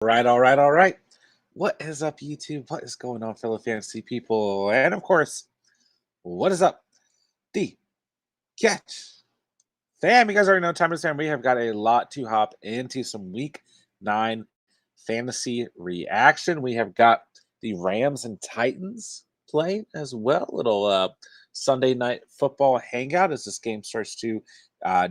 All right. What is up, YouTube? What is going on, fellow fantasy people? And of course, what is up, the catch fam? You guys already know time is time. We have got a lot to hop into some week 9 fantasy reaction. We have got the Rams and Titans playing as well. Little Sunday night football hangout as this game starts to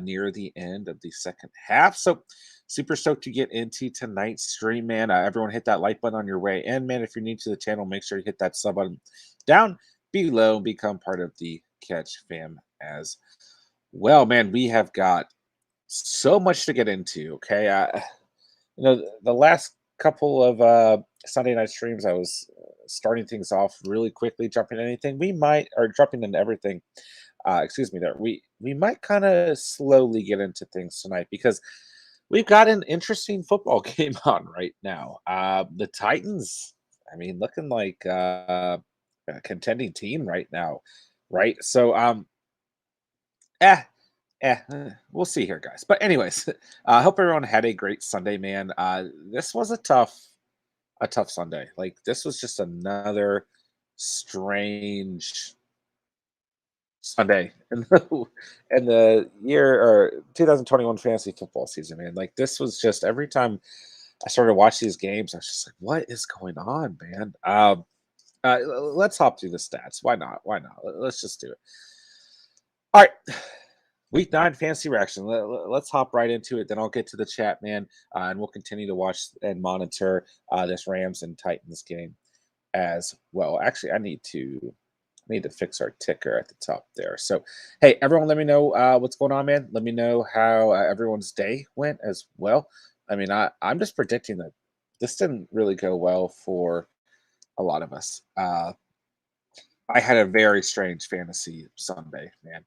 near the end of the second half. So super stoked to get into tonight's stream, man. Everyone hit that like button on your way in, man. If you're new to the channel, make sure you hit that sub button down below and become part of the Catch fam as well, man. We have got so much to get into. Okay, the last couple of Sunday night streams, I was starting things off really quickly, jumping anything. We might, or jumping into everything. Excuse me, there. We might kind of slowly get into things tonight because we've got an interesting football game on right now. The Titans, I mean, looking like a contending team right now, right? So, we'll see here, guys. But anyways, I hope everyone had a great Sunday, man. This was a tough Sunday. Like, this was just another strange Sunday in the year or 2021 fantasy football season, man. Like, this was just every time I started to watch these games, I was just like, what is going on, man? Let's hop through the stats. Why not? Let's just do it. All right. Week 9 fantasy reaction. Let's hop right into it. Then I'll get to the chat, man, and we'll continue to watch and monitor this Rams and Titans game as well. Actually, I need to fix our ticker at the top there. So, hey, everyone, let me know what's going on, man. Let me know how everyone's day went as well. I mean, I'm just predicting that this didn't really go well for a lot of us. I had a very strange fantasy Sunday, man.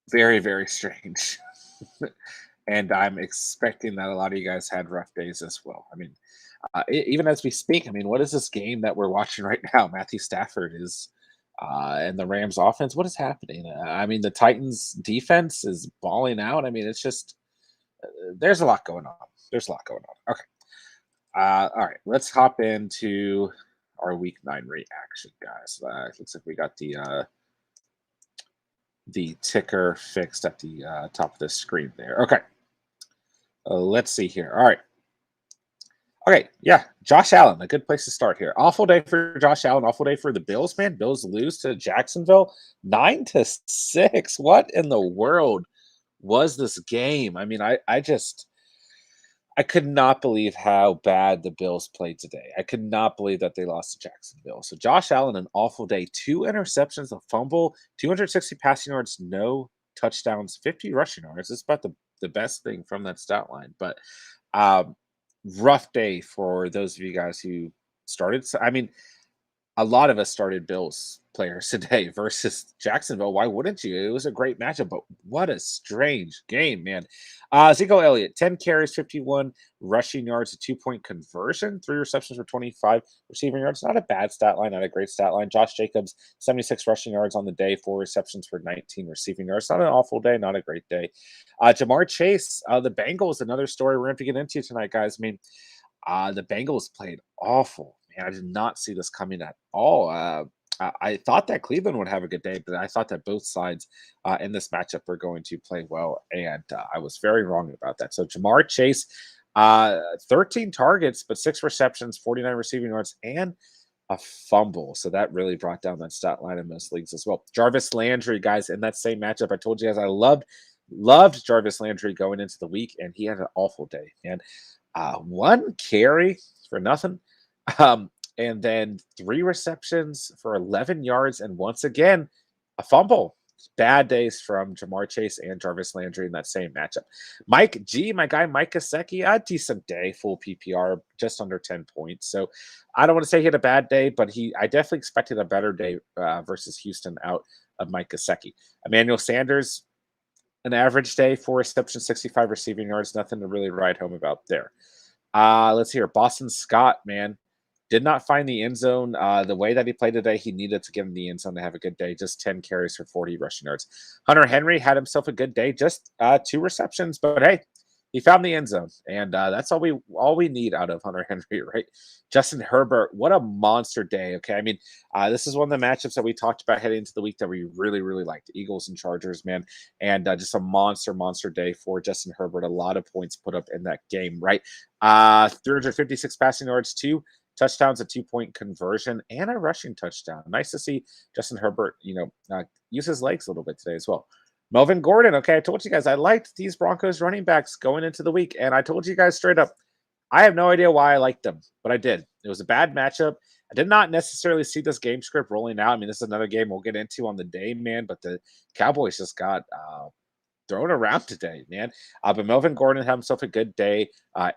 Very, very strange. And I'm expecting that a lot of you guys had rough days as well. I mean, even as we speak, I mean, what is this game that we're watching right now? Matthew Stafford is and the Rams offense. What is happening? I mean, the Titans defense is balling out. I mean, it's just there's a lot going on. Okay. All right, let's hop into our week 9 reaction, guys. Looks like we got the ticker fixed at the top of the screen there. Okay. Let's see here. All right. Okay, yeah, Josh Allen, a good place to start here. Awful day for Josh Allen, awful day for the Bills, man. Bills lose to Jacksonville 9-6. What in the world was this game? I mean, I could not believe how bad the Bills played today. I could not believe that they lost to Jacksonville. So Josh Allen, an awful day. 2 interceptions, a fumble, 260 passing yards, no touchdowns, 50 rushing yards. It's about the best thing from that stat line. But rough day for those of you guys who started. I mean, a lot of us started Bills players today versus Jacksonville. Why wouldn't you? It was a great matchup, but what a strange game, man. Ezekiel Elliott, 10 carries, 51 rushing yards, a 2-point conversion, 3 receptions for 25 receiving yards. Not a bad stat line, not a great stat line. Josh Jacobs, 76 rushing yards on the day, 4 receptions for 19 receiving yards. Not an awful day, not a great day. Jamar Chase, the Bengals, another story we're going to get into tonight, guys. I mean, the Bengals played awful. I did not see this coming at all. I thought that Cleveland would have a good day, but I thought that both sides in this matchup were going to play well, and I was very wrong about that. So Jamar Chase, 13 targets, but 6 receptions, 49 receiving yards, and a fumble. So that really brought down that stat line in most leagues as well. Jarvis Landry, guys, in that same matchup, I told you guys I loved Jarvis Landry going into the week, and he had an awful day. And 1 carry for nothing. And then 3 receptions for 11 yards. And once again, a fumble. Bad days from Jamar Chase and Jarvis Landry in that same matchup. Mike G, my guy Mike Gesicki, a decent day, full PPR, just under 10 points. So I don't want to say he had a bad day, but I definitely expected a better day versus Houston out of Mike Gesicki. Emmanuel Sanders, an average day, 4 receptions, 65 receiving yards. Nothing to really write home about there. Let's hear Boston Scott, man. Did not find the end zone. The way that he played today, he needed to get in the end zone to have a good day. Just 10 carries for 40 rushing yards. Hunter Henry had himself a good day. Just 2 receptions. But, hey, He found the end zone, and that's all we need out of Hunter Henry, right? Justin Herbert, what a monster day. Okay, I mean, this is one of the matchups that we talked about heading into the week that we really, really liked. Eagles and Chargers, man, and just a monster day for Justin Herbert. A lot of points put up in that game, right? 356 passing yards, 2 touchdowns, a 2-point conversion, and a rushing touchdown. Nice to see Justin Herbert, use his legs a little bit today as well. Melvin Gordon. Okay, I told you guys I liked these Broncos running backs going into the week, and I told you guys straight up, I have no idea why I liked them, but I did. It was a bad matchup. I did not necessarily see this game script rolling out. I mean, this is another game we'll get into on the day, man, but the Cowboys just got thrown around today, man. But Melvin Gordon had himself a good day.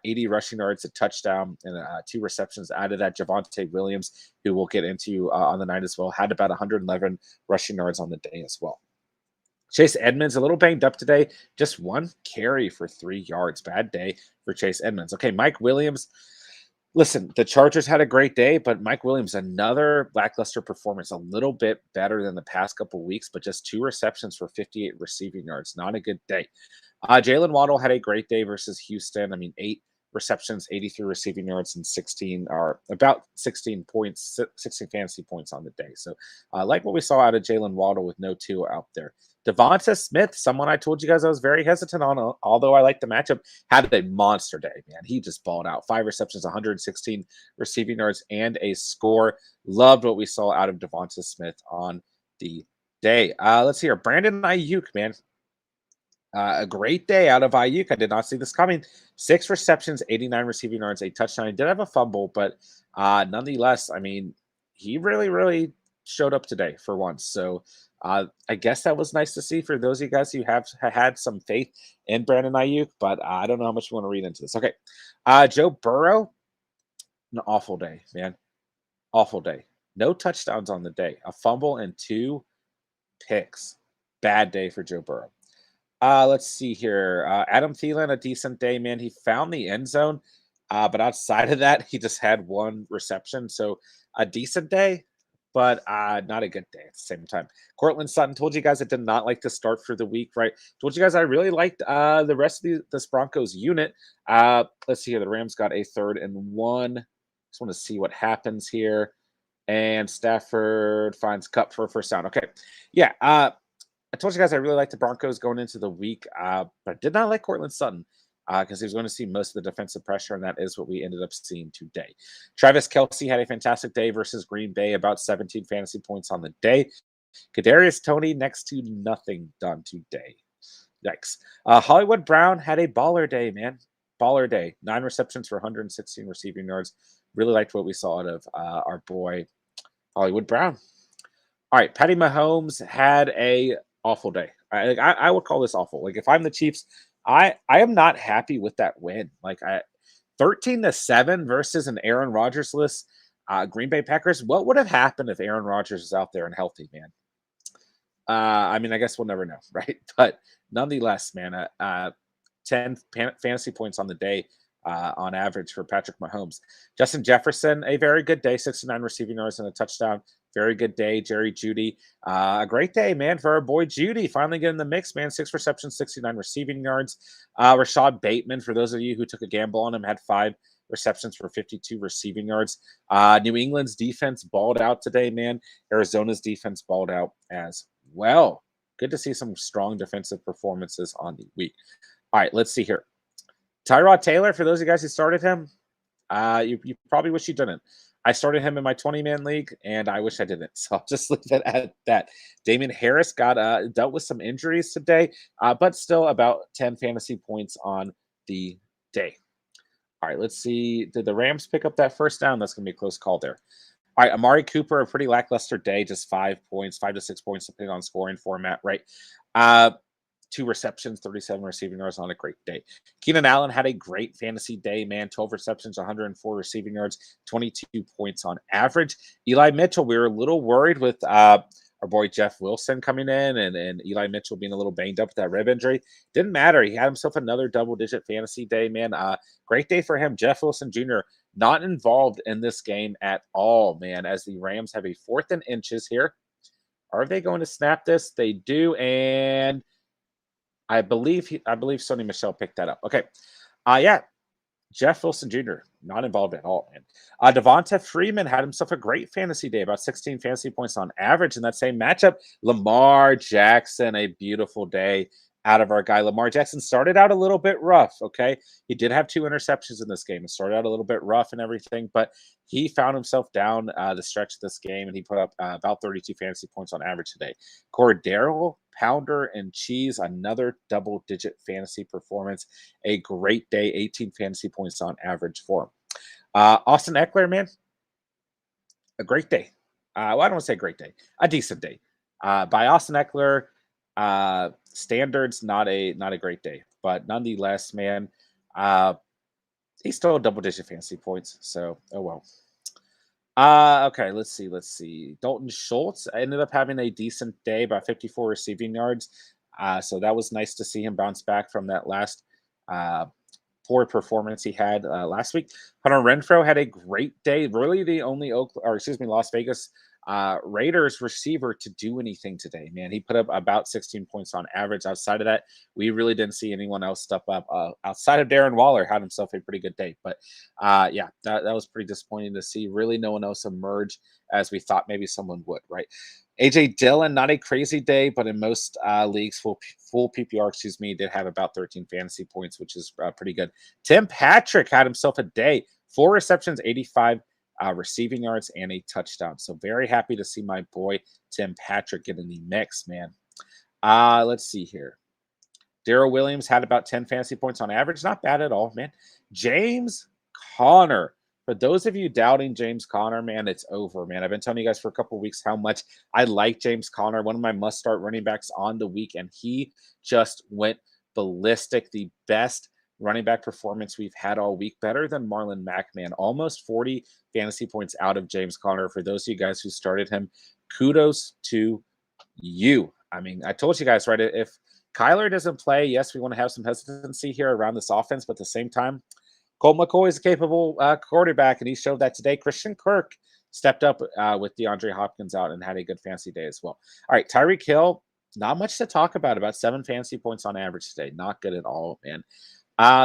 80 rushing yards, a touchdown, and 2 receptions out of that. Javonte Williams, who we'll get into on the night as well, had about 111 rushing yards on the day as well. Chase Edmonds, a little banged up today. Just 1 carry for 3 yards. Bad day for Chase Edmonds. Okay, Mike Williams. Listen, the Chargers had a great day, but Mike Williams, another lackluster performance, a little bit better than the past couple of weeks, but just 2 receptions for 58 receiving yards. Not a good day. Jaylen Waddle had a great day versus Houston. I mean, 8 receptions, 83 receiving yards, and 16 are about 16 points, 16 fantasy points on the day. So I like what we saw out of Jaylen Waddle with no 2 out there. Devonta Smith, someone I told you guys I was very hesitant on, although I like the matchup, had a monster day, man. He just balled out. 5 receptions, 116 receiving yards, and a score. Loved what we saw out of Devonta Smith on the day. Let's see here. Brandon Ayuk, man. A great day out of Ayuk. I did not see this coming. 6 receptions, 89 receiving yards, a touchdown. He did have a fumble, but nonetheless, I mean, he really, really showed up today for once. So I guess that was nice to see for those of you guys who have had some faith in Brandon Ayuk, but I don't know how much you want to read into this. Okay. Joe Burrow, an awful day, man. Awful day. No touchdowns on the day. A fumble and 2 picks. Bad day for Joe Burrow. Let's see here. Adam Thielen, a decent day, man. He found the end zone, but outside of that, he just had 1 reception. So a decent day, but not a good day at the same time. Cortland Sutton, told you guys I did not like the start for the week, right? Told you guys I really liked the rest of this Broncos unit. Let's see here. The Rams got a 3rd and 1. Just want to see what happens here. And Stafford finds Kupp for a first down. Okay. Yeah. I told you guys I really like the Broncos going into the week, but I did not like Cortland Sutton because he was going to see most of the defensive pressure, and that is what we ended up seeing today. Travis Kelce had a fantastic day versus Green Bay, about 17 fantasy points on the day. Kadarius Toney, next to nothing done today. Yikes. Hollywood Brown had a baller day, man. Baller day. 9 receptions for 116 receiving yards. Really liked what we saw out of our boy Hollywood Brown. All right, Patty Mahomes had a awful day. I would call this awful. Like if I'm the Chiefs, I am not happy with that win. 13-7 versus an Aaron Rodgers-less Green Bay Packers. What would have happened if Aaron Rodgers is out there and healthy, man? I mean, I guess we'll never know, right? But nonetheless, man, 10 fantasy points on the day on average for Patrick Mahomes. Justin Jefferson, a very good day, 69 receiving yards and a touchdown. Very good day. Jerry Jeudy, a great day, man, for our boy Jeudy. Finally getting the mix, man. 6 receptions, 69 receiving yards. Rashad Bateman, for those of you who took a gamble on him, had 5 receptions for 52 receiving yards. New England's defense balled out today, man. Arizona's defense balled out as well. Good to see some strong defensive performances on the week. All right, let's see here. Tyrod Taylor, for those of you guys who started him, you probably wish you didn't. I started him in my 20-man league, and I wish I didn't. So I'll just leave it at that. Damien Harris got dealt with some injuries today, but still about 10 fantasy points on the day. All right, let's see. Did the Rams pick up that first down? That's going to be a close call there. All right, Amari Cooper, a pretty lackluster day, just 5 points, 5 to 6 points, depending on scoring format, right? 2 receptions, 37 receiving yards on a great day. Keenan Allen had a great fantasy day, man. 12 receptions, 104 receiving yards, 22 points on average. Eli Mitchell, we were a little worried with our boy Jeff Wilson coming in and Eli Mitchell being a little banged up with that rib injury. Didn't matter. He had himself another double-digit fantasy day, man. Great day for him. Jeff Wilson Jr. not involved in this game at all, man, as the Rams have a 4th and inches here. Are they going to snap this? They do, and I believe Sony Michelle picked that up. Okay. Yeah, Jeff Wilson Jr., not involved at all, man. Devonta Freeman had himself a great fantasy day, about 16 fantasy points on average in that same matchup. Lamar Jackson, a beautiful day out of our guy. Lamar Jackson started out a little bit rough, okay? He did have 2 interceptions in this game. It started out a little bit rough and everything, but he found himself down the stretch of this game, and he put up about 32 fantasy points on average today. Cordero, Pounder, and Cheese, another double-digit fantasy performance. A great day, 18 fantasy points on average for him. Austin Eckler, man, a great day. Well, I don't want to say great day, a decent day. By Austin Eckler standards, not a great day, but nonetheless, man, he's still double-digit fantasy points. So, oh well. Okay, let's see. Dalton Schultz ended up having a decent day, about 54 receiving yards. So that was nice to see him bounce back from that last poor performance he had last week. Hunter Renfrow had a great day. Really, the only Las Vegas Raiders receiver to do anything today, man. He put up about 16 points on average. Outside of that, we really didn't see anyone else step up. Outside of Darren Waller, had himself a pretty good day. But yeah, that was pretty disappointing to see. Really, no one else emerge as we thought maybe someone would, right? AJ Dillon, not a crazy day, but in most leagues, full PPR, excuse me, did have about 13 fantasy points, which is pretty good. Tim Patrick had himself a day, 4 receptions, 85 receiving yards, and a touchdown. So very happy to see my boy Tim Patrick get in the mix, man. Let's see here. Daryl Williams had about 10 fantasy points on average. Not bad at all, man. James Conner. For those of you doubting James Conner, man, it's over, man. I've been telling you guys for a couple of weeks how much I like James Conner, one of my must-start running backs on the week, and he just went ballistic. The best running back performance we've had all week, better than Marlon Mack, man. Almost 40 fantasy points out of James Conner. For those of you guys who started him, kudos to you. I mean, I told you guys, right, if Kyler doesn't play, yes, we want to have some hesitancy here around this offense, but at the same time, Colt McCoy is a capable quarterback, and he showed that today. Christian Kirk stepped up with DeAndre Hopkins out and had a good fantasy day as well. All right, Tyreek Hill, not much to talk about 7 fantasy points on average today. Not good at all, man.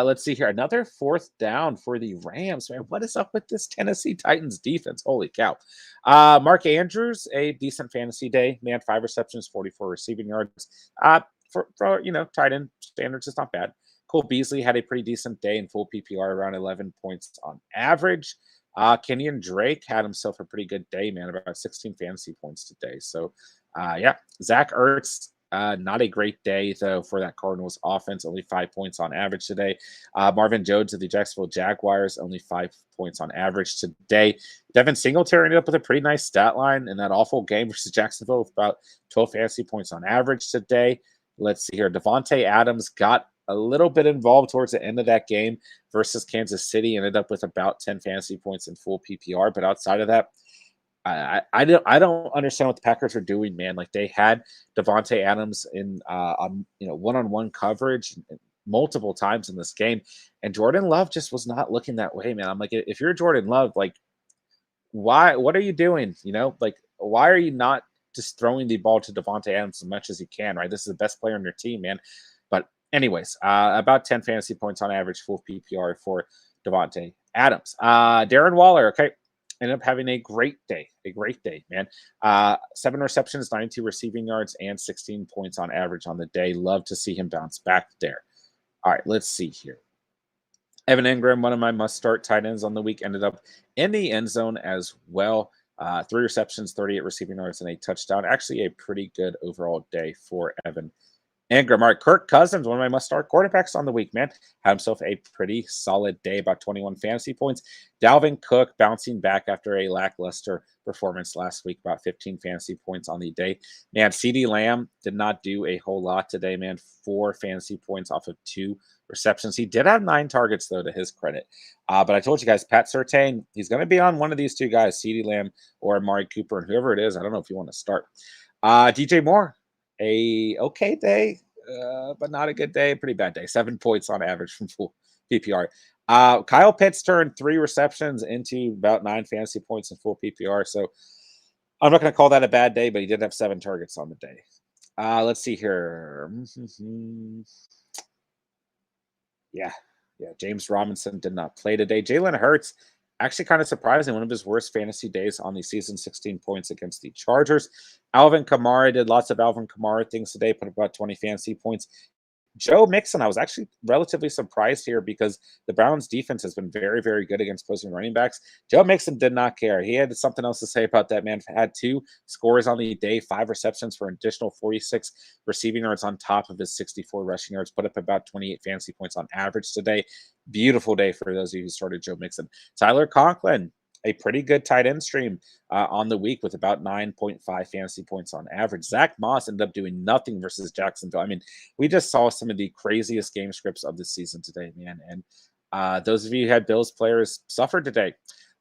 Let's see here. Another 4th down for the Rams, man. What is up with this Tennessee Titans defense? Holy cow. Mark Andrews, a decent fantasy day, man. 5 receptions, 44 receiving yards. For tight end standards, it's not bad. Cole Beasley had a pretty decent day in full PPR, around 11 points on average. Kenyon Drake had himself a pretty good day, man, about 16 fantasy points today. So, yeah, Zach Ertz, not a great day, though, for that Cardinals offense. Only 5 points on average today. Marvin Jones of the Jacksonville Jaguars, only 5 points on average today. Devin Singletary ended up with a pretty nice stat line in that awful game versus Jacksonville with about 12 fantasy points on average today. Let's see here. Devonte Adams got a little bit involved towards the end of that game versus Kansas City, ended up with about 10 fantasy points in full PPR. But outside of that, I don't understand what the Packers are doing, man. Like, they had Devonte Adams in one-on-one coverage multiple times in this game, and Jordan Love just was not looking that way, man. I'm like, if you're Jordan Love, like, why? What are you doing? Like, why are you not just throwing the ball to Devonte Adams as much as you can? Right, this is the best player on your team, man. But anyways, about 10 fantasy points on average, full PPR for Devonte Adams. Darren Waller, okay, ended up having a great day, man. 7 receptions, 92 receiving yards, and 16 points on average on the day. Love to see him bounce back there. All right, let's see here. Evan Ingram, one of my must-start tight ends on the week, ended up in the end zone as well. 3 receptions, 38 receiving yards, and a touchdown. Actually, a pretty good overall day for Evan Ingram. All right, Kirk Cousins, one of my must-start quarterbacks on the week, man. Had himself a pretty solid day, about 21 fantasy points. Dalvin Cook bouncing back after a lackluster performance last week, about 15 fantasy points on the day. Man, CeeDee Lamb did not do a whole lot today, man. 4 fantasy points off of 2 receptions. He did have 9 targets, though, to his credit. But I told you guys, Pat Surtain, he's going to be on one of these 2 guys, CeeDee Lamb or Amari Cooper, and whoever it is, I don't know if you want to start. DJ Moore, a okay day, but not a good day. Pretty bad day. 7 points on average from full PPR. Kyle Pitts turned 3 receptions into about 9 fantasy points in full PPR. So I'm not going to call that a bad day, but he did have 7 targets on the day. Let's see here. Yeah. Yeah. James Robinson did not play today. Jalen Hurts, actually kind of surprising. One of his worst fantasy days on the season, 16 points against the Chargers. Alvin Kamara did lots of Alvin Kamara things today, put up about 20 fantasy points. Joe Mixon, I was actually relatively surprised here because the Browns defense has been very, very good against opposing running backs. Joe Mixon did not care. He had something else to say about that man. Had 2 scores on the day, 5 receptions for an additional 46 receiving yards on top of his 64 rushing yards, put up about 28 fantasy points on average today. Beautiful day for those of you who started Joe Mixon. Tyler Conklin, a pretty good tight end stream on the week with about 9.5 fantasy points on average. Zach Moss ended up doing nothing versus Jacksonville. I mean, we just saw some of the craziest game scripts of the season today, man. And those of you who had Bills players suffered today.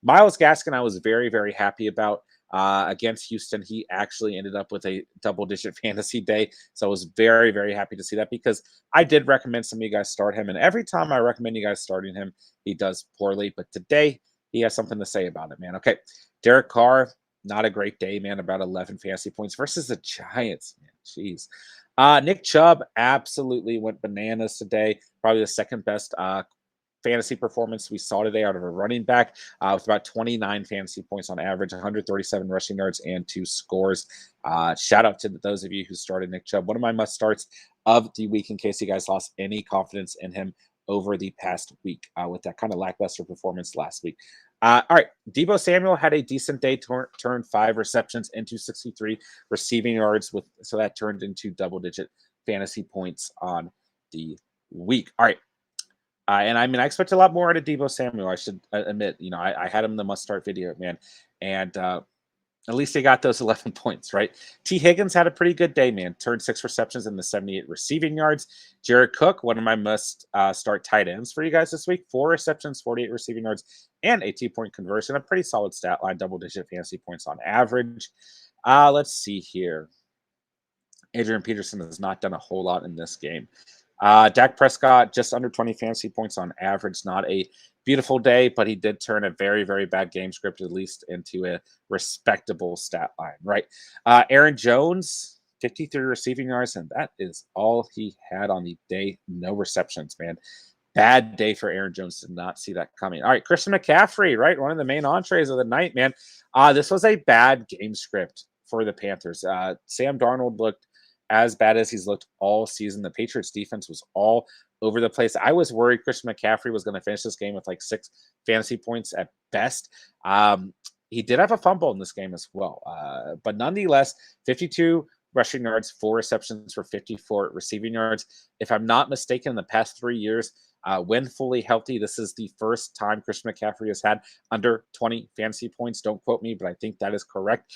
Myles Gaskin, I was very, very happy about. Against Houston, he actually ended up with a double-digit fantasy day. So I was very, very happy to see that because I did recommend some of you guys start him. And every time I recommend you guys starting him, he does poorly. But today, he has something to say about it, man. Okay. Derek Carr, not a great day, man. About 11 fantasy points versus the Giants, man. Jeez. Nick Chubb absolutely went bananas today. Probably the second best fantasy performance we saw today out of a running back with about 29 fantasy points on average, 137 rushing yards, and 2 scores. Shout out to those of you who started Nick Chubb. One of my must starts of the week in case you guys lost any confidence in him over the past week with that kind of lackluster performance last week. All right, Debo Samuel had a decent day, turned 5 receptions into 63 receiving yards, so that turned into double-digit fantasy points on the week. All right, and I mean, I expect a lot more out of Debo Samuel. I should admit, I had him in the must-start video, man, and at least they got those 11 points, right? T. Higgins had a pretty good day, man. Turned 6 receptions into 78 receiving yards. Jared Cook, one of my must start tight ends for you guys this week. 4 receptions, 48 receiving yards, and a 2-point conversion. A pretty solid stat line, double-digit fantasy points on average. Let's see here. Adrian Peterson has not done a whole lot in this game. Dak Prescott, just under 20 fantasy points on average. Not a beautiful day, but he did turn a very, very bad game script at least into a respectable stat line, right? Aaron Jones, 53 receiving yards, and that is all he had on the day. No receptions, man. Bad day for Aaron Jones. Did not see that coming. All right, Christian McCaffrey, right? One of the main entrees of the night, man. This was a bad game script for the Panthers. Sam Darnold looked as bad as he's looked all season. The Patriots defense was all over the place. I was worried Christian McCaffrey was going to finish this game with like 6 fantasy points at best. He did have a fumble in this game as well. But nonetheless, 52 rushing yards, 4 receptions for 54 receiving yards. If I'm not mistaken, in the past 3 years, when fully healthy, this is the first time Christian McCaffrey has had under 20 fantasy points. Don't quote me, but I think that is correct.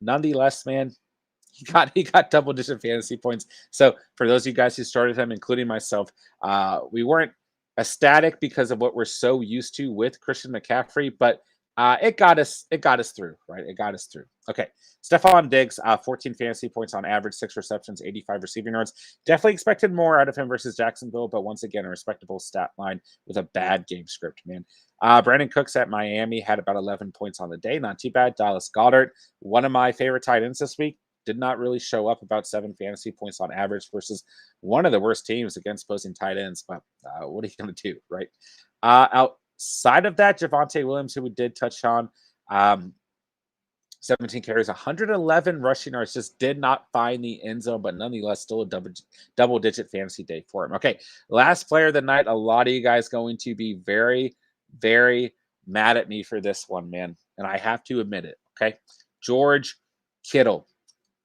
Nonetheless, man, he got double-digit fantasy points. So for those of you guys who started him, including myself, we weren't ecstatic because of what we're so used to with Christian McCaffrey, but it got us through, right? It got us through. Okay. Stefan Diggs, 14 fantasy points on average, 6 receptions, 85 receiving yards. Definitely expected more out of him versus Jacksonville, but once again, a respectable stat line with a bad game script, man. Brandon Cooks at Miami had about 11 points on the day. Not too bad. Dallas Goddard, one of my favorite tight ends this week, did not really show up, about 7 fantasy points on average versus one of the worst teams against opposing tight ends. But what are you going to do, right? Outside of that, Javonte Williams, who we did touch on, 17 carries, 111 rushing yards, just did not find the end zone, but nonetheless, still a double-digit fantasy day for him. Okay, last player of the night. A lot of you guys going to be very, very mad at me for this one, man, and I have to admit it. Okay, George Kittle.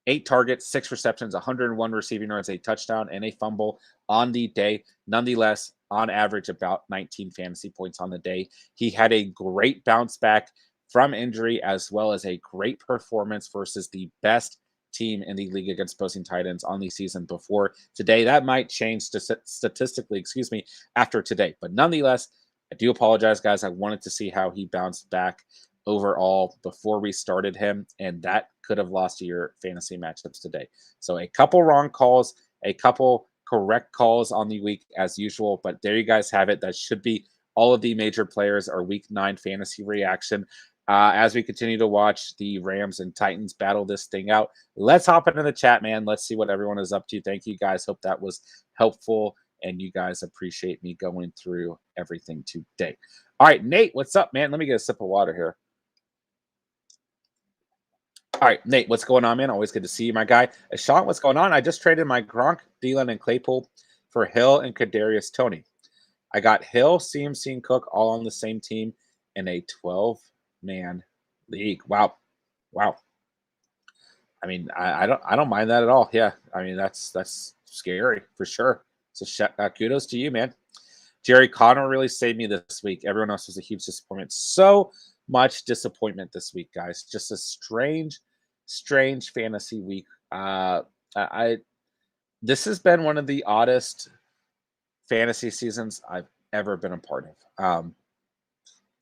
8 targets, 6 receptions, 101 receiving yards, a touchdown, and a fumble on the day. Nonetheless, on average, about 19 fantasy points on the day. He had a great bounce back from injury, as well as a great performance versus the best team in the league against opposing tight ends on the season before today. That might change statistically, after today. But nonetheless, I do apologize, guys. I wanted to see how he bounced back overall before we started him, and that could have lost your fantasy matchups today. So a couple wrong calls, a couple correct calls on the week as usual, but there you guys have it. That should be all of the major players. Our week 9 fantasy reaction. as we continue to watch the Rams and Titans battle this thing out. Let's hop into the chat, man. Let's see what everyone is up to. Thank you guys. Hope that was helpful, and you guys appreciate me going through everything today. All right, Nate, what's up, man? Let me get a sip of water here. All right, Nate, what's going on, man? Always good to see you, my guy. Sean, what's going on? I just traded my Gronk, Thielen, and Claypool for Hill and Kadarius Toney. I got Hill, CMC, and Cook all on the same team in a 12-man league. Wow. I mean, I don't mind that at all. Yeah, I mean that's scary for sure. So kudos to you, man. Jerry Connor really saved me this week. Everyone else was a huge disappointment. So much disappointment this week, guys. Just a strange fantasy week. This has been one of the oddest fantasy seasons I've ever been a part of.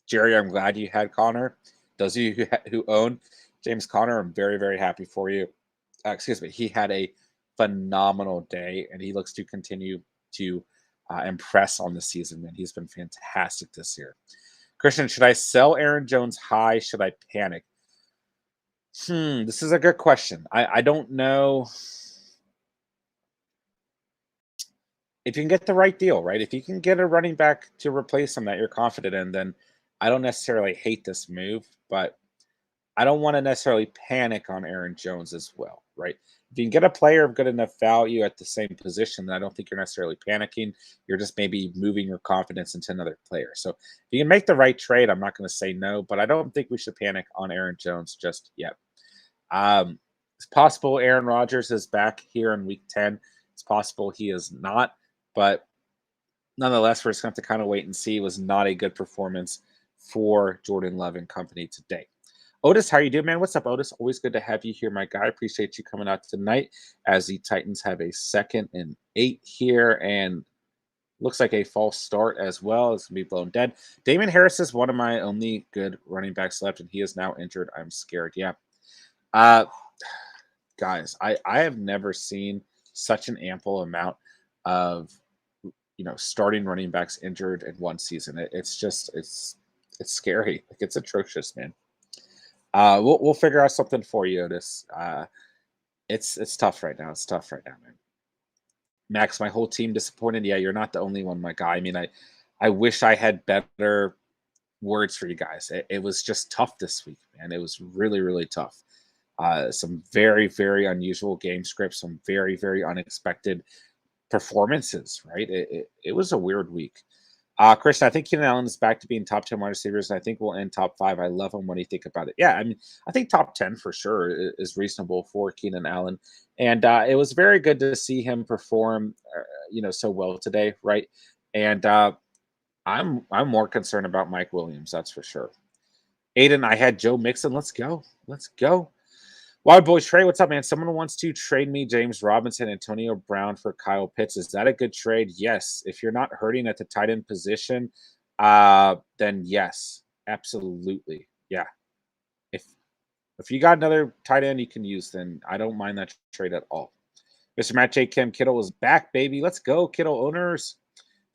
Jerry, I'm glad you had Connor. Those of you who own James Conner, I'm very, very happy for you. Excuse me. He had a phenomenal day, and he looks to continue to impress on the season, man. He's been fantastic this year. Christian, should I sell Aaron Jones high? Should I panic? This is a good question. I don't know if you can get the right deal, right? If you can get a running back to replace him that you're confident in, then I don't necessarily hate this move, but I don't want to necessarily panic on Aaron Jones as well, right? If you can get a player of good enough value at the same position, then I don't think you're necessarily panicking. You're just maybe moving your confidence into another player. So if you can make the right trade, I'm not going to say no, but I don't think we should panic on Aaron Jones just yet. It's possible Aaron Rodgers is back here in week 10. It's possible he is not, but nonetheless, we're just going to have to kind of wait and see. It was not a good performance for Jordan Love and company today. Otis, how you doing, man? What's up, Otis? Always good to have you here, my guy. Appreciate you coming out tonight as the Titans have a 2nd and 8 here, and looks like a false start as well. It's going to be blown dead. Damon Harris is one of my only good running backs left, and he is now injured. I'm scared. Yeah. Guys, I have never seen such an ample amount of starting running backs injured in one season. It's scary. Like, it's atrocious, man. We'll figure out something for you, Otis. It's tough right now. It's tough right now, man. Max, my whole team disappointed. Yeah, you're not the only one, my guy. I mean, I wish I had better words for you guys. It was just tough this week, man. It was really, really tough. Some very, very unusual game scripts, some very, very unexpected performances, right? It was a weird week. Christian, I think Keenan Allen is back to being top 10 wide receivers, and I think we'll end top 5. I love him. What do you think about it? Yeah, I mean, I think top 10 for sure is reasonable for Keenan Allen, and it was very good to see him perform, so well today, right? And I'm more concerned about Mike Williams, that's for sure. Aiden, I had Joe Mixon. Let's go. Wild Boys Trey, what's up, man? Someone wants to trade me James Robinson, Antonio Brown for Kyle Pitts. Is that a good trade? Yes. If you're not hurting at the tight end position, then yes, absolutely. Yeah. If you got another tight end you can use, then I don't mind that trade at all. Mr. Matt J. Kim Kittle is back, baby. Let's go, Kittle owners.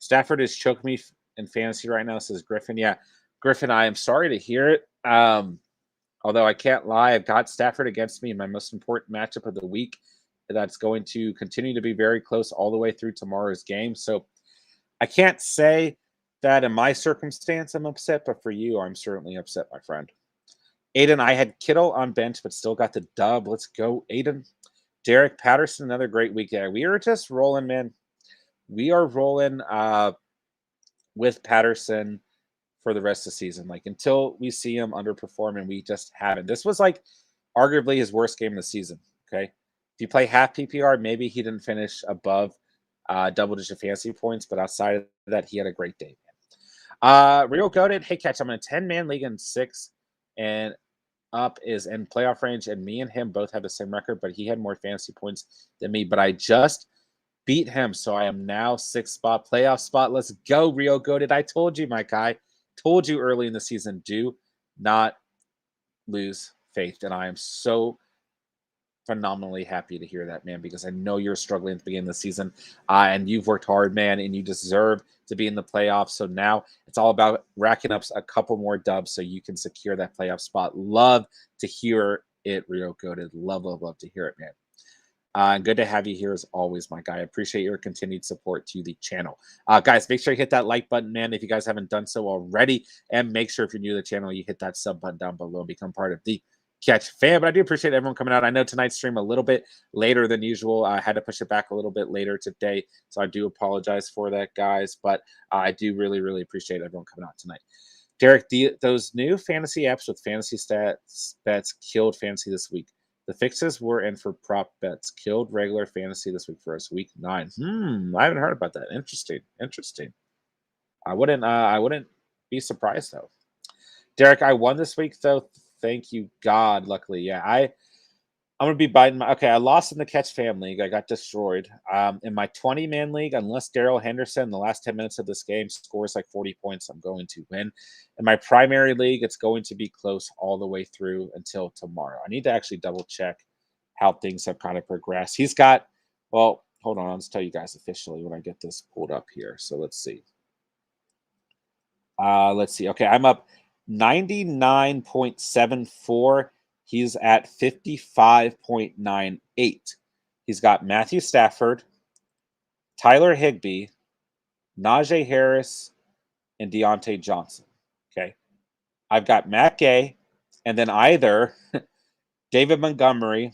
Stafford is choking me in fantasy right now, says Griffin. Yeah, Griffin, I am sorry to hear it. Although I can't lie, I've got Stafford against me in my most important matchup of the week. That's going to continue to be very close all the way through tomorrow's game. So I can't say that in my circumstance I'm upset, but for you, I'm certainly upset, my friend. Aiden, I had Kittle on bench, but still got the dub. Let's go, Aiden. Derek Patterson, another great week. Yeah, we are just rolling, man. We are rolling with Patterson for the rest of the season. Like, until we see him underperform, and we just haven't. This was like arguably his worst game of the season. Okay. If you play half PPR, maybe he didn't finish above double-digit fantasy points, but outside of that, he had a great day. Real Goated, hey, catch, I'm in a 10-man league in 6, and up is in playoff range, and me and him both have the same record, but he had more fantasy points than me, but I just beat him, so I am now 6th spot, playoff spot. Let's go, Real Goated. I told you, my guy. Told you early in the season, do not lose faith. And I am so phenomenally happy to hear that, man, because I know you're struggling at the beginning of the season, and you've worked hard, man, and you deserve to be in the playoffs. So now it's all about racking up a couple more dubs so you can secure that playoff spot. Love to hear it, Rio Goated. Love, love, love to hear it, man. Good to have you here as always, my guy. I appreciate your continued support to the channel. Guys, make sure you hit that like button, man, if you guys haven't done so already. And make sure if you're new to the channel, you hit that sub button down below and become part of the Catch fan. But I do appreciate everyone coming out. I know tonight's stream a little bit later than usual. I had to push it back a little bit later today, so I do apologize for that, guys. But I do really, really appreciate everyone coming out tonight. Derek, those new fantasy apps with fantasy stats bets killed fantasy this week. The fixes were in for prop bets. Killed regular fantasy this week for us. Week 9. I haven't heard about that. Interesting. Interesting. I wouldn't be surprised though. Derek, I won this week though. Thank you, God. Luckily, yeah. I'm gonna be biting my. Okay, I lost in the catch fam league. I got destroyed. In my 20-man league, unless Daryl Henderson in the last 10 minutes of this game scores like 40 points, I'm going to win. In my primary league, it's going to be close all the way through until tomorrow. I need to actually double check how things have kind of progressed. He's got. Well, hold on. I'll just tell you guys officially when I get this pulled up here. So let's see. Let's see. Okay, I'm up 99.74. He's at 55.98. He's got Matthew Stafford, Tyler Higbee, Najee Harris, and Deontay Johnson. Okay. I've got Matt Gay, and then either David Montgomery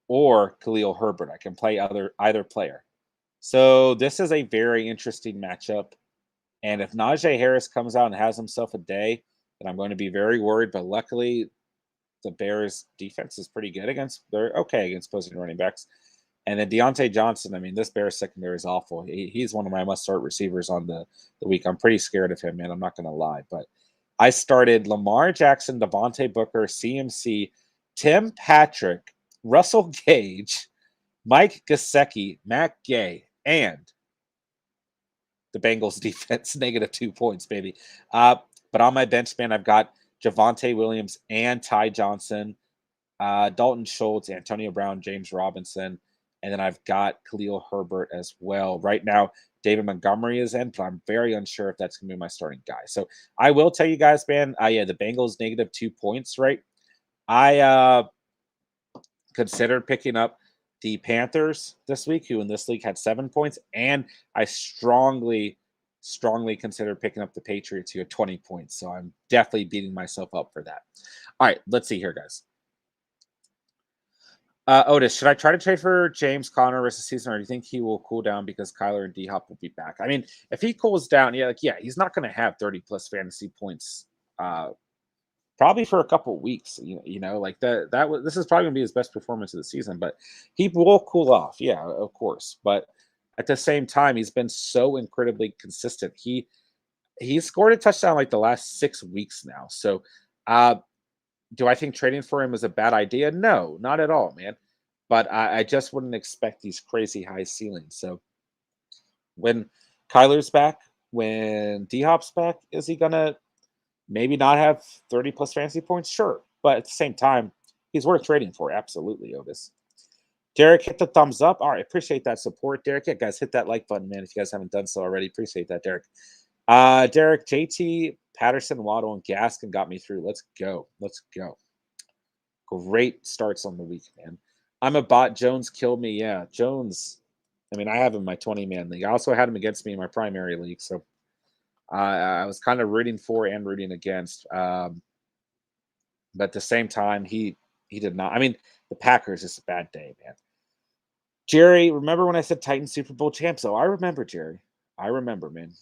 or Khalil Herbert. I can play either player. So this is a very interesting matchup. And if Najee Harris comes out and has himself a day, then I'm going to be very worried. But luckily, the Bears' defense is pretty good they're okay against opposing running backs. And then Deontay Johnson, I mean, this Bears secondary is awful. He's one of my must-start receivers on the week. I'm pretty scared of him, man. I'm not going to lie. But I started Lamar Jackson, Devontae Booker, CMC, Tim Patrick, Russell Gage, Mike Gesicki, Matt Gay, and the Bengals defense, -2 points, baby. But on my bench, man, I've got Javonte Williams and Ty Johnson, Dalton Schultz, Antonio Brown, James Robinson, and then I've got Khalil Herbert as well. Right now, David Montgomery is in, but I'm very unsure if that's going to be my starting guy. So I will tell you guys, man, yeah, the Bengals -2 points, right? I considered picking up the Panthers this week, who in this league had 7 points, and I strongly considered picking up the Patriots, who had 20 points. So I'm definitely beating myself up for that. All right, let's see here, guys. Otis, should I try to trade for James Conner rest of the season, or do you think he will cool down because Kyler and D-Hop will be back? I mean, if he cools down, yeah, he's not going to have 30-plus fantasy points probably for a couple weeks. You know, like this is probably going to be his best performance of the season, but he will cool off. Yeah, of course. But at the same time, he's been so incredibly consistent. He scored a touchdown like the last 6 weeks now. So, do I think trading for him is a bad idea? No, not at all, man. But I just wouldn't expect these crazy high ceilings. So when Kyler's back, when D-Hop's back, is he going to maybe not have 30-plus fantasy points? Sure. But at the same time, he's worth trading for. Absolutely, Otis. Derek, hit the thumbs up. All right, appreciate that support, Derek. Yeah, guys, hit that like button, man, if you guys haven't done so already. Appreciate that, Derek. Derek, JT, Patterson, Waddle, and Gaskin got me through. Let's go. Let's go. Great starts on the week, man. I'm a bot. Jones killed me. Yeah, Jones. I mean, I have him in my 20-man league. I also had him against me in my primary league, so I was kind of rooting for and rooting against. But at the same time, he did not. I mean, the Packers is a bad day, man. Jerry, remember when I said Titans Super Bowl champs? Oh, I remember, Jerry. I remember, man.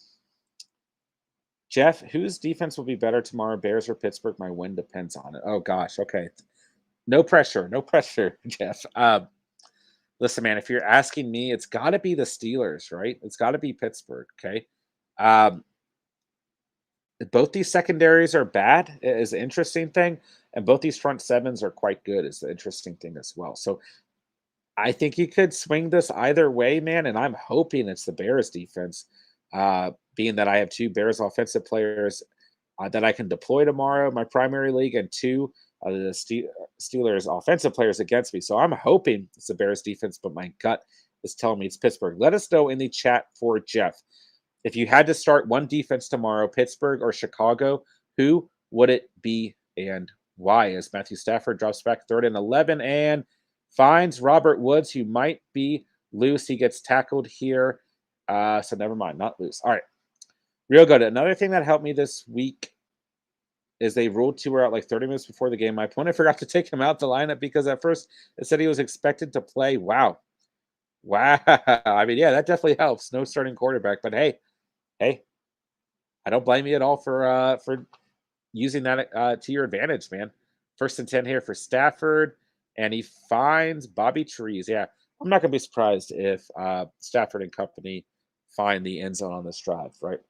Jeff, whose defense will be better tomorrow, Bears or Pittsburgh? My win depends on it. Oh, gosh. Okay. No pressure. No pressure, Jeff. Listen, man, if you're asking me, it's got to be the Steelers, right? It's got to be Pittsburgh, okay? Both these secondaries are bad is the interesting thing, and both these front sevens are quite good is the interesting thing as well. So I think you could swing this either way, man, and I'm hoping it's the Bears defense, being that I have 2 Bears offensive players that I can deploy tomorrow in my primary league, and 2, the Steelers offensive players against me. So I'm hoping it's the Bears defense, but my gut is telling me it's Pittsburgh. Let us know in the chat for Jeff. If you had to start one defense tomorrow, Pittsburgh or Chicago, who would it be and why? As Matthew Stafford drops back 3rd and 11 and finds Robert Woods, who might be loose. He gets tackled here. So never mind, not loose. All right. Real good. Another thing that helped me this week is they ruled 2 out like 30 minutes before the game. My opponent forgot to take him out the lineup because at first it said he was expected to play. Wow. I mean, yeah, that definitely helps. No starting quarterback, but hey, I don't blame you at all for using that to your advantage, man. 1st and 10 here for Stafford, and he finds Bobby Trees. Yeah, I'm not gonna be surprised if Stafford and company find the end zone on this drive, right?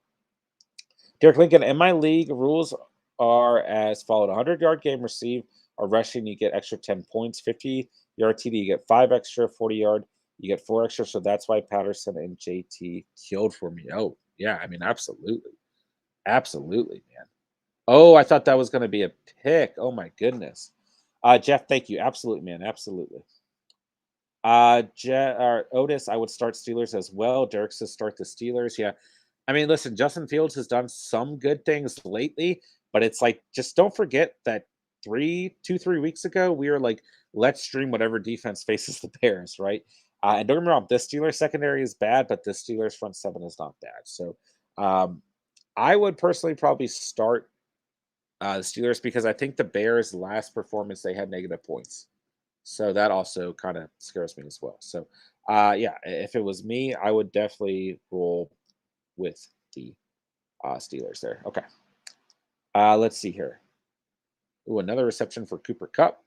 Derek Lincoln, in my league, rules are as followed: 100-yard game receive or rushing, you get extra 10 points. 50-yard TD, you get 5 extra. 40-yard, you get 4 extra. So that's why Patterson and JT killed for me. Oh, yeah, I mean, absolutely. Absolutely, man. Oh, I thought that was going to be a pick. Oh, my goodness. Jeff, thank you. Absolutely, man. Absolutely. Otis, I would start Steelers as well. Derek says start the Steelers. Yeah. I mean, listen, Justin Fields has done some good things lately, but it's like, just don't forget that 3 weeks ago, we were like, let's stream whatever defense faces the Bears, right? And don't get me wrong, this Steelers secondary is bad, but this Steelers front 7 is not bad. So I would personally probably start the Steelers because I think the Bears' last performance, they had negative points. So that also kind of scares me as well. So, yeah, if it was me, I would definitely roll with the Steelers there. Okay. Let's see here. Ooh, another reception for Cooper Kupp.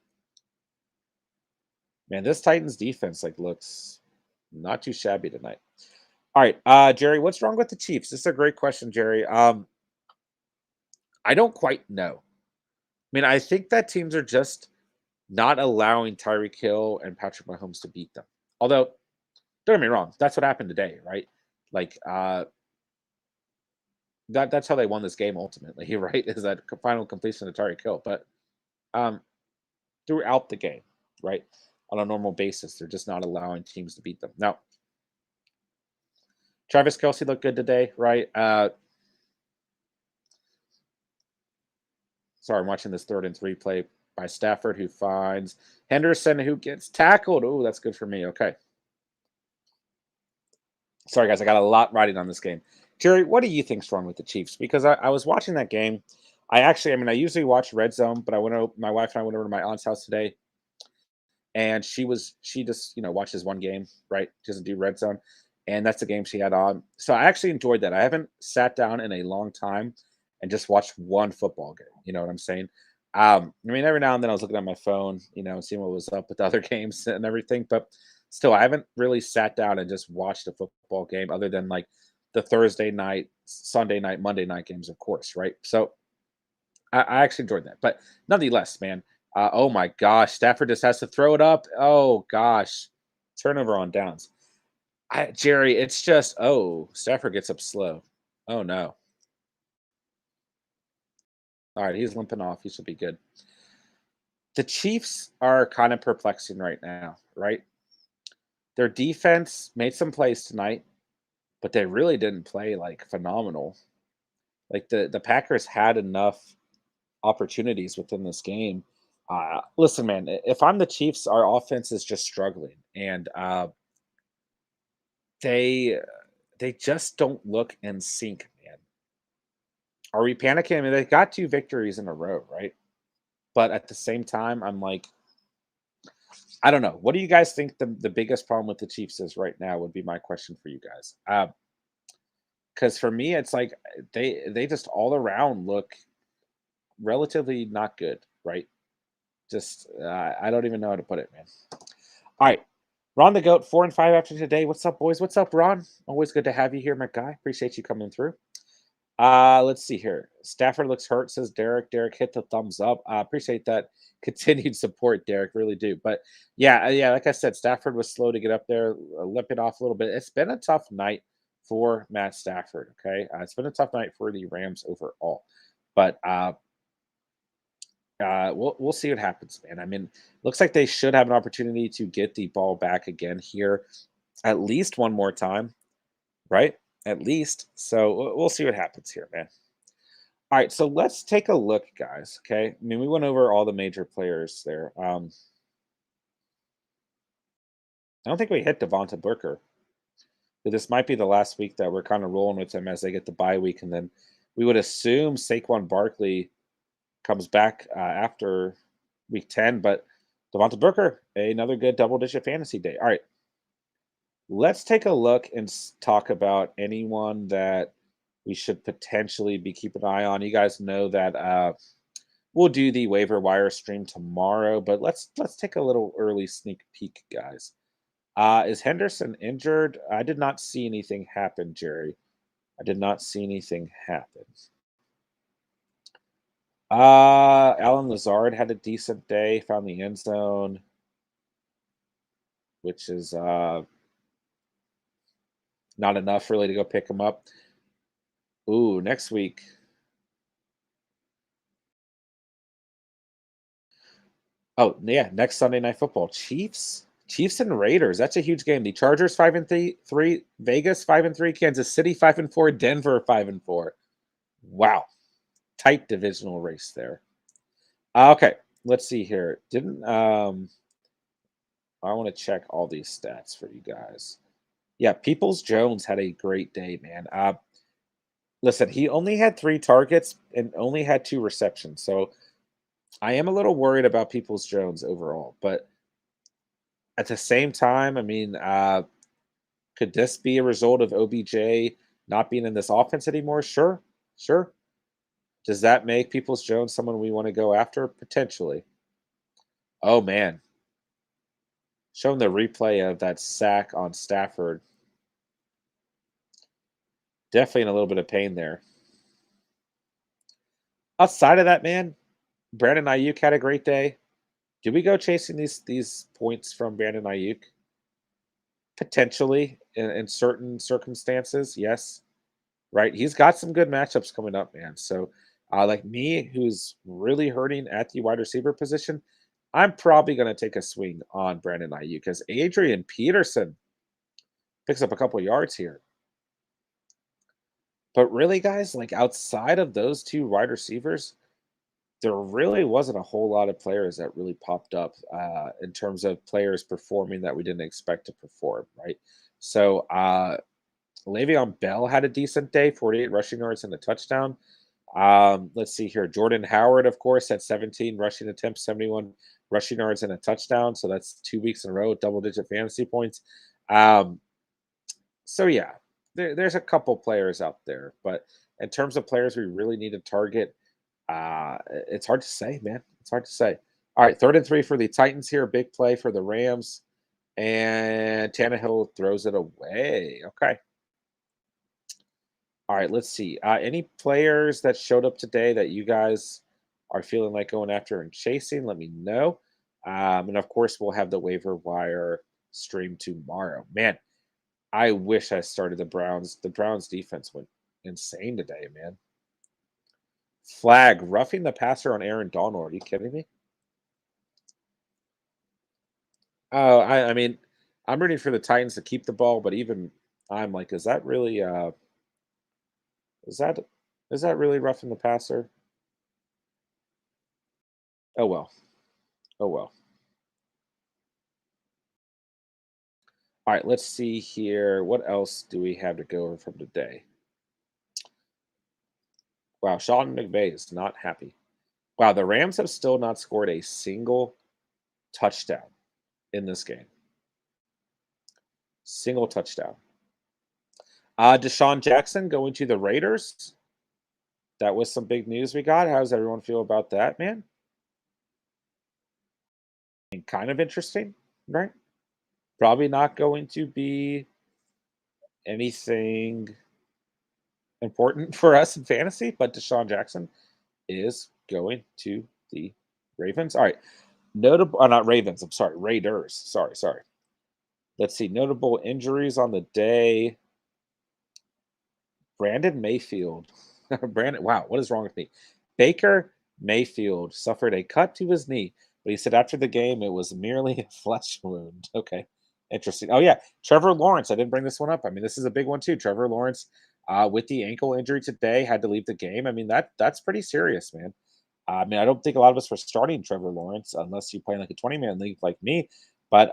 Man, this Titans defense like looks not too shabby tonight. All right, Jerry, what's wrong with the Chiefs? This is a great question, Jerry. I don't quite know. I mean, I think that teams are just not allowing Tyreek Hill and Patrick Mahomes to beat them. Although, don't get me wrong, that's what happened today, right? Like, that's how they won this game ultimately, right? Is that final completion of Tyreek Hill. But throughout the game, right? On a normal basis, they're just not allowing teams to beat them. Now, Travis Kelce looked good today, right? Sorry, I'm watching this 3rd and 3 play by Stafford, who finds Henderson, who gets tackled. Oh, that's good for me. Okay. Sorry, guys, I got a lot riding on this game. Jerry, what do you think's wrong with the Chiefs? Because I was watching that game. I usually watch Red Zone, but my wife and I went over to my aunt's house today, and she just watches one game, right? She doesn't do Red Zone, and that's the game she had on. So I actually enjoyed that. I haven't sat down in a long time and just watched one football game. You know what I'm saying? I mean, every now and then I was looking at my phone, seeing what was up with the other games and everything, but still, I haven't really sat down and just watched a football game other than like the Thursday night, Sunday night, Monday night games, of course, right? So I actually enjoyed that, but nonetheless, man. Oh my gosh, Stafford just has to throw it up. Oh gosh, turnover on downs. Jerry, it's just Stafford gets up slow. Oh no. All right, he's limping off. He should be good. The Chiefs are kind of perplexing right now, right? Their defense made some plays tonight, but they really didn't play like phenomenal. Like the Packers had enough opportunities within this game. Listen, man, if I'm the Chiefs, our offense is just struggling, and they they just don't look in sync, man. Are we panicking? I mean, they got 2 victories in a row, right? But at the same time, I'm like, I don't know. What do you guys think the biggest problem with the Chiefs is right now? Would be my question for you guys. Because for me, it's like they just all around look relatively not good, right? Just I don't even know how to put it, man. All right. Ron the Goat, 4 and 5 after today. What's up, boys? What's up, Ron? Always good to have you here, my guy. Appreciate you coming through. Let's see here. Stafford looks hurt, says Derek. Derek, hit the thumbs up. I appreciate that continued support, Derek. Really do. But yeah, like I said, Stafford was slow to get up there, limping off a little bit. It's been a tough night for Matt Stafford. Okay. It's been a tough night for the Rams overall. But we'll see what happens, man. I mean, looks like they should have an opportunity to get the ball back again here, at least one more time, right? At least. So we'll see what happens here, man. All right, so let's take a look, guys. Okay, I mean, we went over all the major players there. I don't think we hit Devonta Booker. But this might be the last week that we're kind of rolling with them as they get the bye week, and then we would assume Saquon Barkley comes back after week 10. But Devonta Booker, another good double-digit fantasy day. All right, let's take a look and talk about anyone that we should potentially be keeping an eye on. You guys know that we'll do the waiver wire stream tomorrow, but let's take a little early sneak peek, guys. Is Henderson injured? I did not see anything happen, Jerry. I did not see anything happen. Alan Lazard had a decent day, found the end zone, which is not enough really to go pick him up. Ooh, next week. Oh, yeah, next Sunday Night Football. Chiefs and Raiders. That's a huge game. The Chargers 5-3, Vegas 5-3, Kansas City 5-4, Denver 5-4. Wow. Tight divisional race there. Okay, let's see here. Didn't I want to check all these stats for you guys. Yeah, Peoples Jones had a great day, man. Listen, he only had 3 targets and only had 2 receptions. So I am a little worried about Peoples Jones overall, but at the same time, I mean, could this be a result of OBJ not being in this offense anymore? Sure, sure. Does that make Peoples Jones someone we want to go after? Potentially. Oh man, showing the replay of that sack on Stafford. Definitely in a little bit of pain there. Outside of that, man, Brandon Ayuk had a great day. Do we go chasing these points from Brandon Ayuk? Potentially, in certain circumstances, yes. Right? He's got some good matchups coming up, man. So, like me, who's really hurting at the wide receiver position, I'm probably going to take a swing on Brandon Ayuk because Adrian Peterson picks up a couple yards here. But really, guys, like outside of those 2 wide receivers, there really wasn't a whole lot of players that really popped up in terms of players performing that we didn't expect to perform, right? So Le'Veon Bell had a decent day, 48 rushing yards and a touchdown. Let's see here. Jordan Howard, of course, had 17 rushing attempts, 71 rushing yards and a touchdown. So that's 2 weeks in a row, double-digit fantasy points. So yeah, there's a couple players out there, but in terms of players we really need to target, it's hard to say, man. It's hard to say. All right, 3rd and 3 for the Titans here. Big play for the Rams, and Tannehill throws it away. Okay. All right, let's see. Any players that showed up today that you guys are feeling like going after and chasing? Let me know. And of course, we'll have the waiver wire stream tomorrow. Man, I wish I started the Browns. The Browns defense went insane today, man. Flag, roughing the passer on Aaron Donald. Are you kidding me? Oh, I mean, I'm ready for the Titans to keep the ball, but even I'm like, is that really is that really roughing the passer? Oh well. Oh well. All right, let's see here. What else do we have to go over from today? Wow, Sean McVay is not happy. Wow, the Rams have still not scored a single touchdown in this game. Single touchdown. Desean Jackson going to the Raiders. That was some big news we got. How does everyone feel about that, man? And kind of interesting, right? Probably not going to be anything important for us in fantasy, but Desean Jackson is going to the Ravens. All right. Notable, not Ravens. I'm sorry, Raiders. Sorry. Let's see. Notable injuries on the day. Brandon Mayfield. Brandon, wow, what is wrong with me? Baker Mayfield suffered a cut to his knee, but he said after the game it was merely a flesh wound. Okay, interesting. Oh, yeah. Trevor Lawrence. I didn't bring this one up. I mean, this is a big one, too. Trevor Lawrence, with the ankle injury today, had to leave the game. I mean, that's pretty serious, man. I mean, I don't think a lot of us were starting Trevor Lawrence unless you play in like a 20-man league like me. But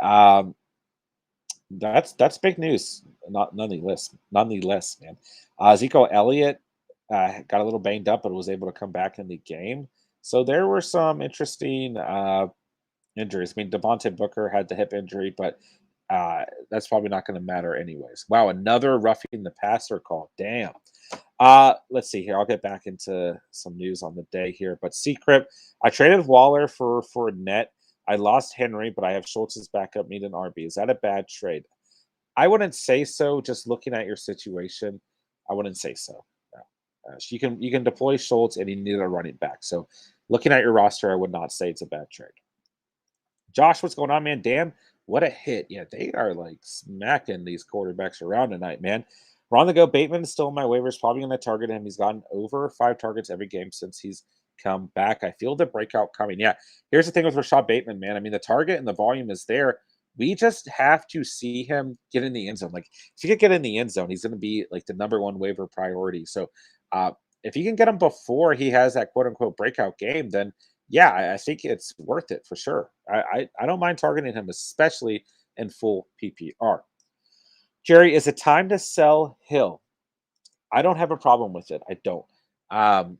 that's big news. Not nonetheless, man. Ezekiel Elliott got a little banged up, but was able to come back in the game. So there were some interesting injuries. I mean, Devontae Booker had the hip injury, but that's probably not going to matter anyways. Wow, another roughing the passer call. Damn. Let's see here. I'll get back into some news on the day here. But Secret, I traded Waller for net. I lost Henry, but I have Schultz's backup need an RB. Is that a bad trade? I wouldn't say so. Just looking at your situation, I wouldn't say so. No. You can deploy Schultz, and you need a running back. So, looking at your roster, I would not say it's a bad trade. Josh, what's going on, man? Damn, what a hit! Yeah, they are like smacking these quarterbacks around tonight, man. We're on the go. Bateman is still in my waivers. Probably going to target him. He's gotten over 5 targets every game since he's come back. I feel the breakout coming. Yeah, here's the thing with Rashad Bateman, man. I mean, the target and the volume is there. We just have to see him get in the end zone. Like, if he could get in the end zone, he's going to be like the #1 waiver priority. So, if you can get him before he has that quote unquote breakout game, then yeah, I think it's worth it for sure. I don't mind targeting him, especially in full PPR. Jerry, is it time to sell Hill? I don't have a problem with it. I don't. Um,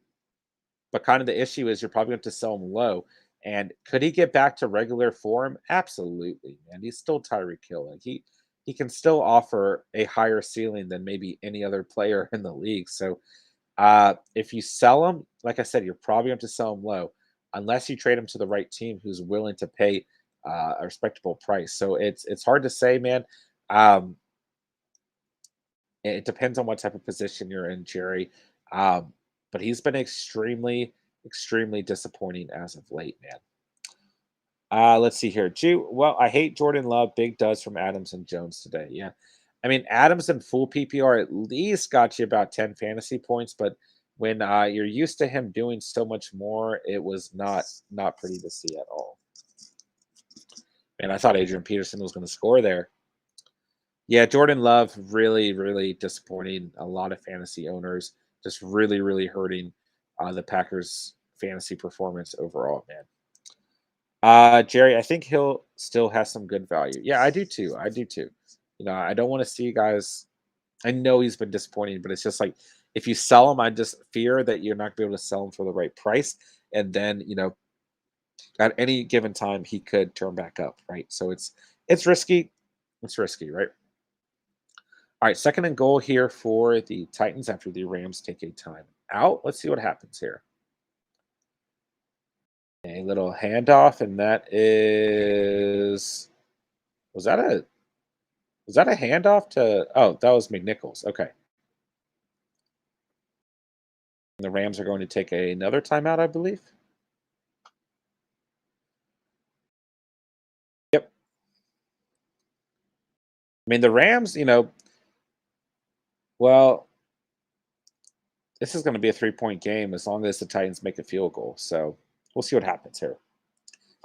but kind of the issue is you're probably going to sell him low. And could he get back to regular form? Absolutely, man. He's still Tyreek Hill. Like he can still offer a higher ceiling than maybe any other player in the league. So if you sell him, like I said, you're probably going to sell him low, unless you trade him to the right team who's willing to pay a respectable price. So it's hard to say, man. Um, it depends on what type of position you're in, Jerry. Um, but he's been extremely disappointing as of late, man. Let's see here. Well, I hate Jordan Love. Big does from Adams and Jones today. Yeah. I mean, Adams in full PPR at least got you about 10 fantasy points, but when you're used to him doing so much more, it was not pretty to see at all. And I thought Adrian Peterson was going to score there. Yeah, Jordan Love really disappointing. A lot of fantasy owners just really hurting the Packers' fantasy performance overall, man. Jerry, I think he'll still has some good value. Yeah, I do too. I do too. You know, I don't want to see guys. I know he's been disappointing, but it's just like if you sell him, I just fear that you're not gonna be able to sell him for the right price, and then at any given time he could turn back up, right? So it's risky. It's risky, right? All right, second and goal here for the Titans after the Rams take a time out. Let's see what happens here. A little handoff, and that is was that a handoff to that was McNichols. Okay. The Rams are going to take another timeout, I believe. Yep. I mean the Rams, well, this is going to be a 3-point game as long as the Titans make a field goal. So we'll see what happens here.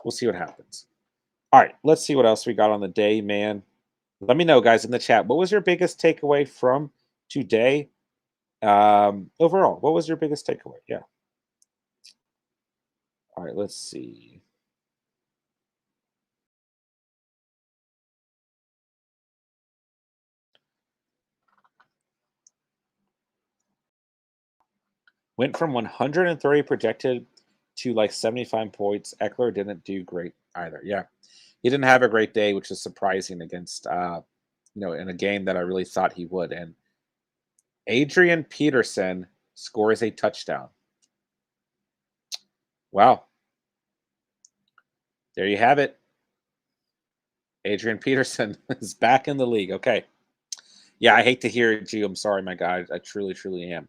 We'll see what happens. All right, let's see what else we got on the day, man. Let me know, guys, in the chat. What was your biggest takeaway from today? Overall, what was your biggest takeaway? Yeah. All right, let's see. Went from 130 projected to like 75 points. Eckler didn't do great either. Yeah. He didn't have a great day, which is surprising against in a game that I really thought he would. And Adrian Peterson scores a touchdown. Wow. There you have it. Adrian Peterson is back in the league. Okay. Yeah, I hate to hear it, G. I'm sorry, my guy. I truly am.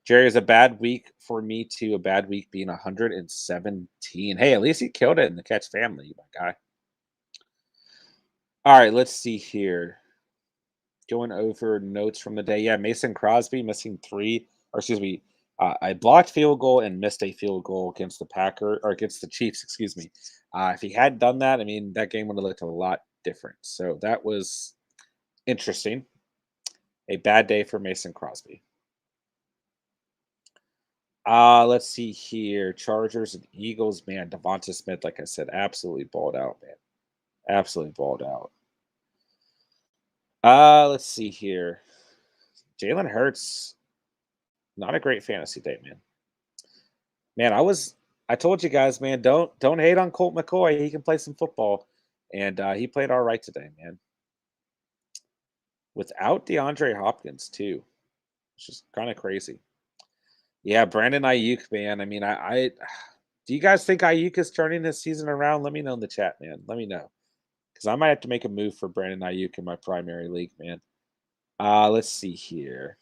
Jerry, is a bad week for me too. A bad week being 117. Hey, at least he killed it in the catch family, my guy. All right, let's see here. Going over notes from the day. Yeah, Mason Crosby missing 3, or excuse me, I blocked field goal and missed a field goal against the against the Chiefs, excuse me. If he had done that, I mean, that game would have looked a lot different. So that was interesting. A bad day for Mason Crosby. Let's see here. Chargers and Eagles, man. Devonta Smith, like I said, absolutely balled out, man. Absolutely balled out. Let's see here. Jalen Hurts, not a great fantasy day, man. Man, I told you guys, man, don't hate on Colt McCoy. He can play some football. And he played all right today, man. Without DeAndre Hopkins, too. It's just kind of crazy. Yeah, Brandon Ayuk, man. I mean, I do you guys think Ayuk is turning this season around? Let me know in the chat, man. Let me know. Because I might have to make a move for Brandon Ayuk in my primary league, man. Let's see here.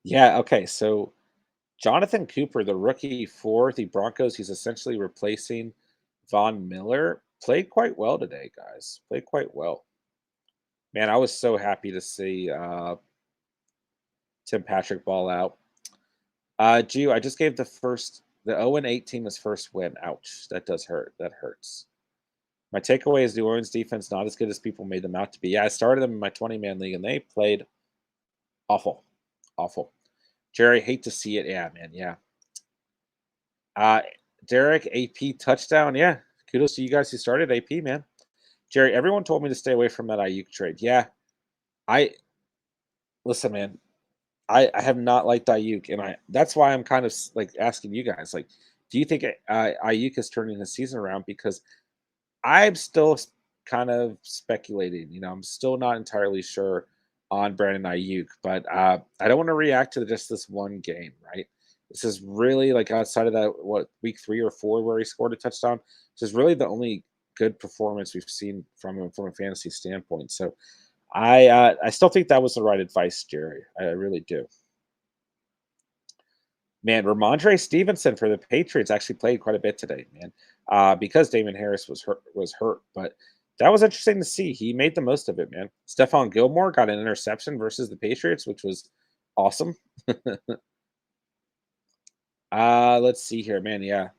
Yeah, okay. So Jonathan Cooper, the rookie for the Broncos, he's essentially replacing Von Miller. Played quite well today, guys. Played quite well. Man, I was so happy to see Tim Patrick ball out. Gio, I just gave the 0-8 team his first win. Ouch. That does hurt. That hurts. My takeaway is New Orleans defense not as good as people made them out to be. Yeah, I started them in my 20-man league, and they played awful. Awful. Jerry, hate to see it. Yeah, man. Yeah. Derek, AP touchdown. Yeah. Kudos to you guys who started AP, man. Jerry, everyone told me to stay away from that Ayuk trade. Yeah. Listen, man. I have not liked Ayuk, and that's why I'm kind of like asking you guys, like, do you think Ayuk is turning the season around? Because I'm still kind of speculating. You know, I'm still not entirely sure on Brandon Ayuk, but I don't want to react to just this one game, right? This is really like outside of that, week 3 or 4 where he scored a touchdown. This is really the only good performance we've seen from him from a fantasy standpoint. So I still think that was the right advice, Jerry. I really do. Man, Ramondre Stevenson for the Patriots actually played quite a bit today, man, because Damon Harris was hurt. But that was interesting to see. He made the most of it, man. Stephon Gilmore got an interception versus the Patriots, which was awesome. Let's see here, man. Yeah,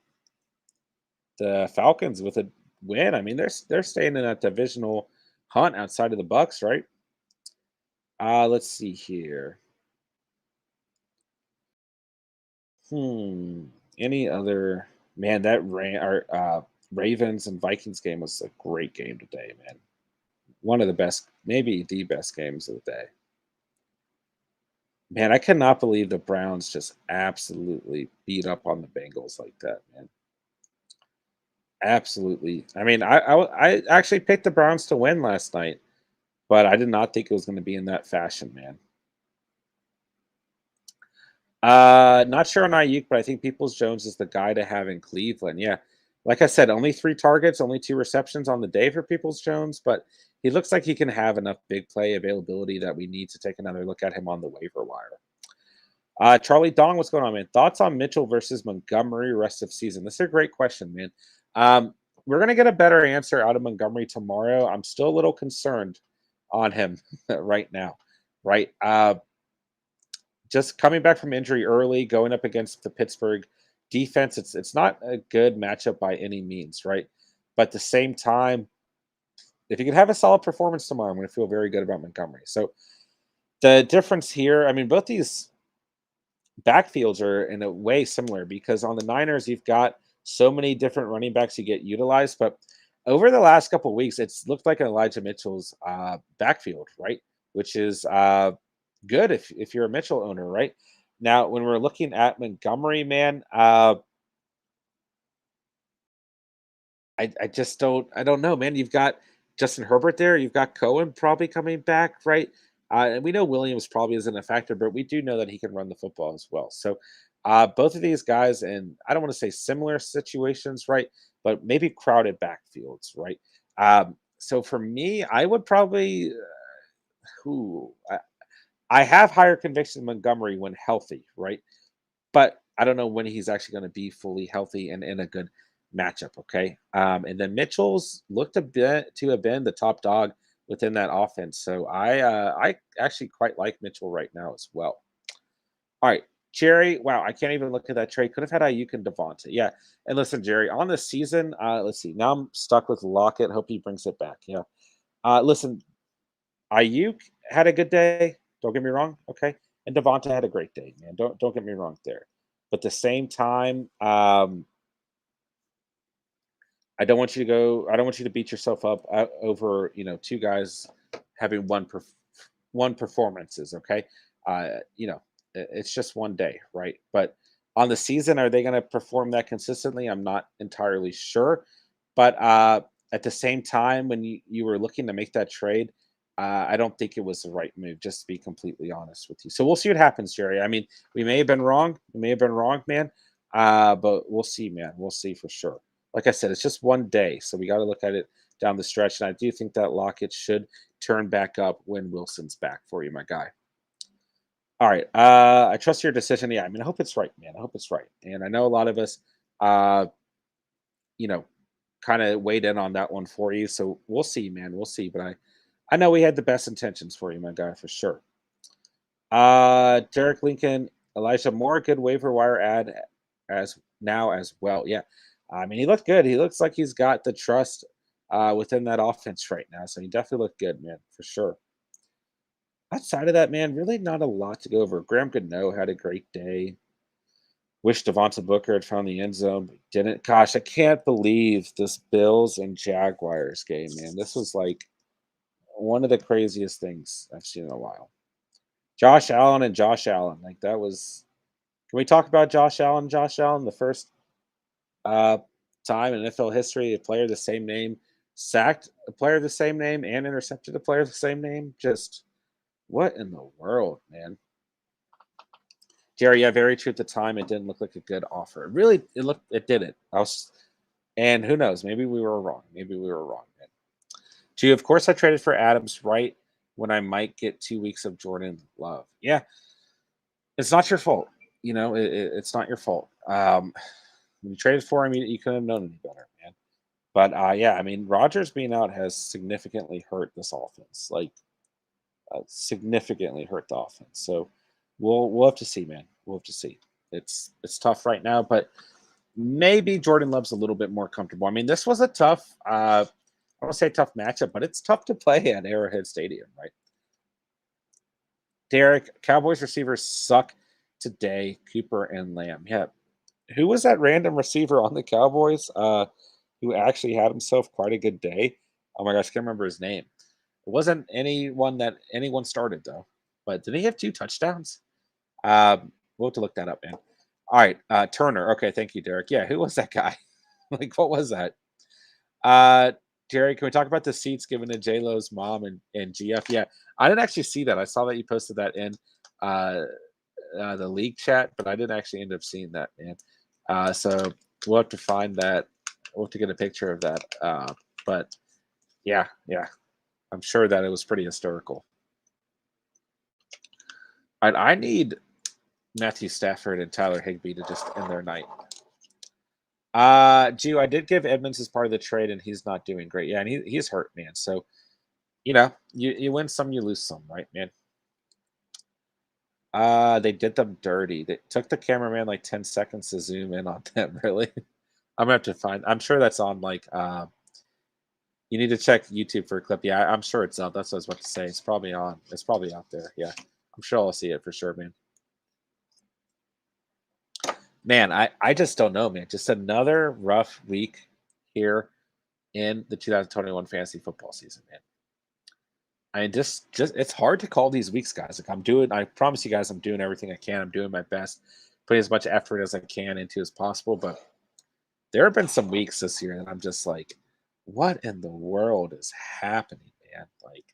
the Falcons with a win. I mean, they're staying in that divisional hunt outside of the Bucks, right? Let's see here. Any other man? Ravens and Vikings game was a great game today, man. One of the best, maybe the best games of the day. Man, I cannot believe the Browns just absolutely beat up on the Bengals like that, man. Absolutely. I mean, I actually picked the Browns to win last night, but I did not think it was going to be in that fashion, man. Not sure on Ayuk, but I think Peoples Jones is the guy to have in Cleveland. Yeah. Like I said, only 3 targets, only 2 receptions on the day for Peoples Jones, but he looks like he can have enough big play availability that we need to take another look at him on the waiver wire. Charlie Dong, what's going on, man? Thoughts on Mitchell versus Montgomery rest of season? This is a great question, man. We're going to get a better answer out of Montgomery tomorrow. I'm still a little concerned on him right now, right? Just coming back from injury early, going up against the Pittsburgh defense, it's not a good matchup by any means, right? But at the same time, if you can have a solid performance tomorrow, I'm going to feel very good about Montgomery. So the difference here, I mean, both these backfields are in a way similar because on the Niners, you've got so many different running backs you get utilized, but over the last couple of weeks, it's looked like Elijah Mitchell's backfield, right? Which is good if you're a Mitchell owner, right? Now, when we're looking at Montgomery, man, I just don't know, man. You've got Justin Herbert there. You've got Cohen probably coming back, right? And we know Williams probably isn't a factor, but we do know that he can run the football as well. So both of these guys, and I don't want to say similar situations, right? But maybe crowded backfields, right? So for me, I would probably who I have higher conviction in Montgomery when healthy, right? But I don't know when he's actually going to be fully healthy and in a good matchup. Okay. And then Mitchell's looked a bit to have been the top dog within that offense. So I actually quite like Mitchell right now as well. All right, Jerry. Wow, I can't even look at that trade. Could have had Ayuk and Devonta. Yeah, and listen, Jerry, on the season, let's see. Now I'm stuck with Lockett. Hope he brings it back. Yeah. Listen, Ayuk had a good day. Don't get me wrong. Okay, and Devonta had a great day, man. Don't get me wrong there. But at the same time, I don't want you to go. I don't want you to beat yourself up over two guys having one performances. Okay, it's just one day, right? But on the season, are they going to perform that consistently? I'm not entirely sure. But at the same time, when you were looking to make that trade, I don't think it was the right move. Just to be completely honest with you. So we'll see what happens, Jerry. I mean, we may have been wrong. We may have been wrong, man. But we'll see, man. We'll see for sure. Like I said, it's just one day, so we got to look at it down the stretch. And I do think that Lockett should turn back up when Wilson's back for you, my guy. All right. I trust your decision. Yeah, I mean, I hope it's right, man. I hope it's right. And I know a lot of us, uh, you know, kind of weighed in on that one for you. So we'll see, man. We'll see. But I know we had the best intentions for you, my guy, for sure. Derek Lincoln, Elijah Moore, good waiver wire ad as now as well. Yeah. I mean, he looked good. He looks like he's got the trust within that offense right now. So he definitely looked good, man, for sure. Outside of that, man, really not a lot to go over. Graham Gano had a great day. Wish Devonta Booker had found the end zone, but didn't. Gosh, I can't believe this Bills and Jaguars game, man. This was like one of the craziest things I've seen in a while. Josh Allen and Josh Allen. Like that was can we talk about Josh Allen? Josh Allen, the first uh time in NFL history, a player of the same name, sacked a player of the same name and intercepted a player of the same name. Just what in the world, man? Jerry, yeah, very true. At the time, it didn't look like a good offer. Really, it didn't. And who knows? Maybe we were wrong. Maybe we were wrong. Man. Gee, of course, I traded for Adams right when I might get 2 weeks of Jordan Love. Yeah, it's not your fault. It's not your fault. When you traded for him, you couldn't have known any better, man. But yeah, I mean, Rodgers being out has significantly hurt this offense. Like, significantly hurt the offense. So we'll have to see, man. We'll have to see. It's tough right now, but maybe Jordan Love's a little bit more comfortable. I mean, this was a tough. I won't say tough matchup, but it's tough to play at Arrowhead Stadium, right? Derek, Cowboys receivers suck today. Cooper and Lamb. Yeah, who was that random receiver on the Cowboys? Who actually had himself quite a good day. Oh my gosh, I can't remember his name. It wasn't anyone that anyone started though. But did he have 2 touchdowns? We'll have to look that up, man. All right, Turner. Okay, thank you, Derek. Yeah, who was that guy? Like, what was that? Uh, Jerry, can we talk about the seats given to J Lo's mom and GF? Yeah, I didn't actually see that. I saw that you posted that in uh, the league chat, but I didn't actually end up seeing that, man. So we'll have to find that. We'll have to get a picture of that. But yeah, I'm sure that it was pretty historical. I need Matthew Stafford and Tyler Higbee to just end their night. Gio, I did give Edmonds as part of the trade, and he's not doing great. Yeah, and he's hurt, man. So, you win some, you lose some, right, man? They did them dirty. They took the cameraman like 10 seconds to zoom in on them, really. I'm gonna have to find I'm sure that's on like you need to check YouTube for a clip. Yeah, I'm sure it's up. That's what I was about to say. It's probably on. It's probably out there. Yeah. I'm sure I'll see it for sure, man. Man, I just don't know, man. Just another rough week here in the 2021 fantasy football season, man. I mean, just it's hard to call these weeks, guys. Like I promise you guys, I'm doing everything I can. I'm doing my best, putting as much effort as I can into as possible. But there have been some weeks this year that I'm just like, what in the world is happening, man? Like,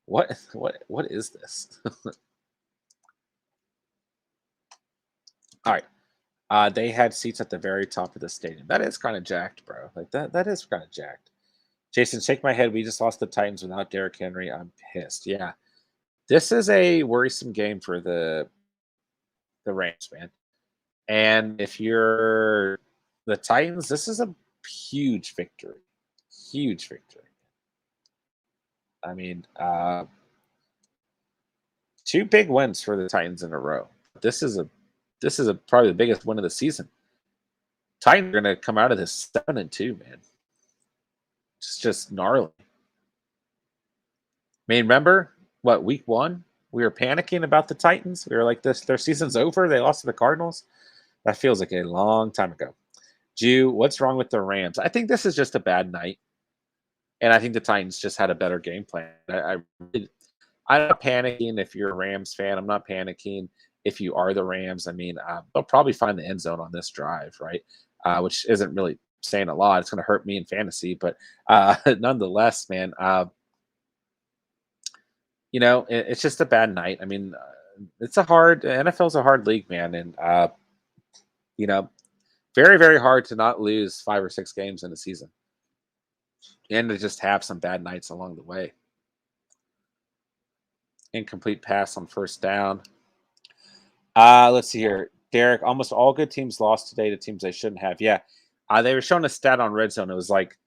what is this? All right. They had seats at the very top of the stadium. That is kind of jacked, bro. Like that is kind of jacked. Jason, shake my head. We just lost the Titans without Derrick Henry. I'm pissed. Yeah. This is a worrisome game for the Rams, man. And if you're the Titans, this is a huge victory. Huge victory. I mean, 2 big wins for the Titans in a row. This is probably the biggest win of the season. Titans are going to come out of this 7-2, man. It's just gnarly. I mean, remember what, week 1? We were panicking about the Titans. We were like, their season's over. They lost to the Cardinals. That feels like a long time ago. Jew, what's wrong with the Rams? I think this is just a bad night. And I think the Titans just had a better game plan. I'm not panicking if you're a Rams fan. I'm not panicking if you are the Rams. I mean, they'll probably find the end zone on this drive, right? Which isn't really saying a lot. It's going to hurt me in fantasy. But nonetheless, man, it's just a bad night. I mean, NFL's a hard league, man. And, very, very hard to not lose 5 or 6 games in a season and to just have some bad nights along the way. Incomplete pass on first down. Let's see here. Derek, almost all good teams lost today to teams they shouldn't have. Yeah. They were showing a stat on Red Zone. It was like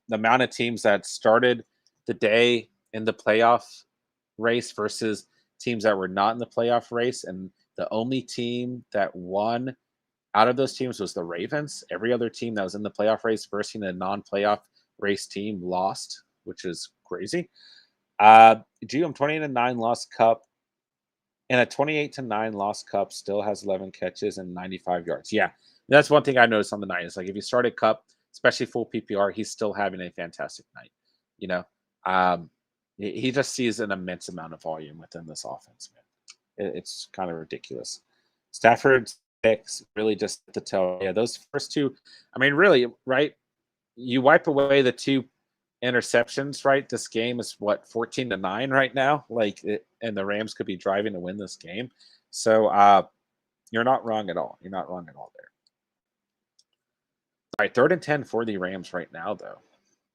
the amount of teams that started the day in the playoff race versus teams that were not in the playoff race. And the only team that won out of those teams was the Ravens. Every other team that was in the playoff race versus a non-playoff race team lost, which is crazy. I'm 28-9 lost Cup, and a 28-9 lost Cup still has 11 catches and 95 yards. Yeah, that's one thing I noticed on the night. Is like if you started Cup, especially full PPR, he's still having a fantastic night. He just sees an immense amount of volume within this offense, man. It's kind of ridiculous. Stafford's picks really just to tell. Yeah, those first 2. I mean, really, right? You wipe away the 2 interceptions, right? This game is what, 14-9 right now, and the Rams could be driving to win this game. So you're not wrong at all. You're not wrong at all there. All right, 3rd and 10 for the Rams right now, though.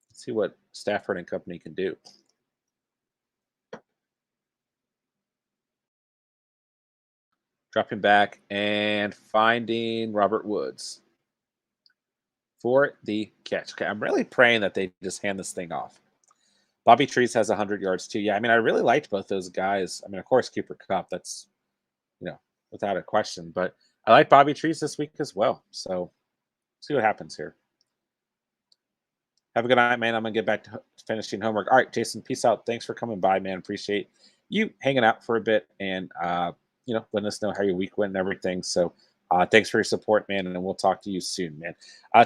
Let's see what Stafford and company can do. Dropping back and finding Robert Woods for the catch. Okay, I'm really praying that they just hand this thing off. Bobby Trees has 100 yards too. Yeah, I mean, I really liked both those guys. I mean, of course, Cooper Kupp, that's, without a question. But I like Bobby Trees this week as well. So see what happens here. Have a good night, man. I'm going to get back to finishing homework. All right, Jason, peace out. Thanks for coming by, man. Appreciate you hanging out for a bit and, letting us know how your week went and everything. So thanks for your support, man, and we'll talk to you soon, man.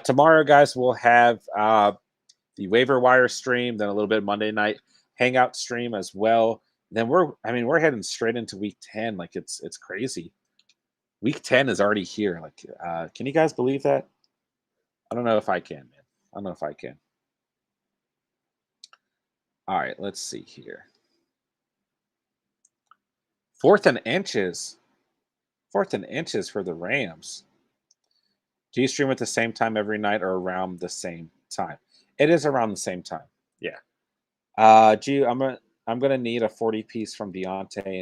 Tomorrow, guys, we'll have the waiver wire stream, then a little bit of Monday night hangout stream as well. Then we're heading straight into week 10. Like it's crazy. Week 10 is already here. Like, can you guys believe that? I don't know if I can, man. I don't know if I can. All right, let's see here. 4th and inches. 4th and inches for the Rams. Do you stream at the same time every night or around the same time? It is around the same time. Yeah. I'm gonna need a 40 piece from Deontay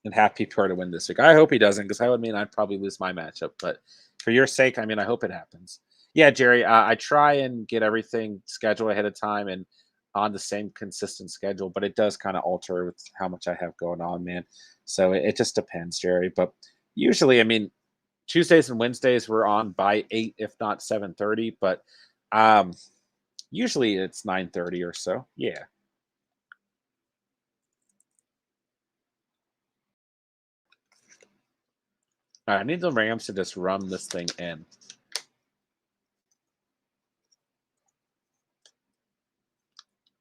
and half PPR to win this week. I hope he doesn't, because that would mean I'd probably lose my matchup. But for your sake, I hope it happens. Yeah, Jerry, I try and get everything scheduled ahead of time and on the same consistent schedule, but it does kind of alter with how much I have going on, man. So it just depends, Jerry. But usually, Tuesdays and Wednesdays we're on by 8, if not 7:30. But usually it's 9:30 or so. Yeah. All right, I need the Rams to just run this thing in.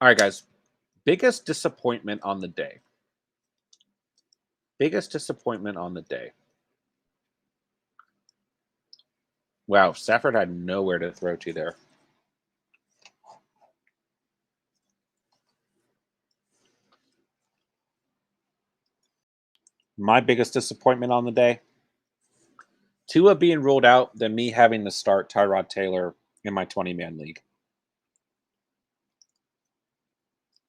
All right, guys. Biggest disappointment on the day. Biggest disappointment on the day. Wow, Stafford had nowhere to throw to there. My biggest disappointment on the day. Tua being ruled out, then me having to start Tyrod Taylor in my 20-man league.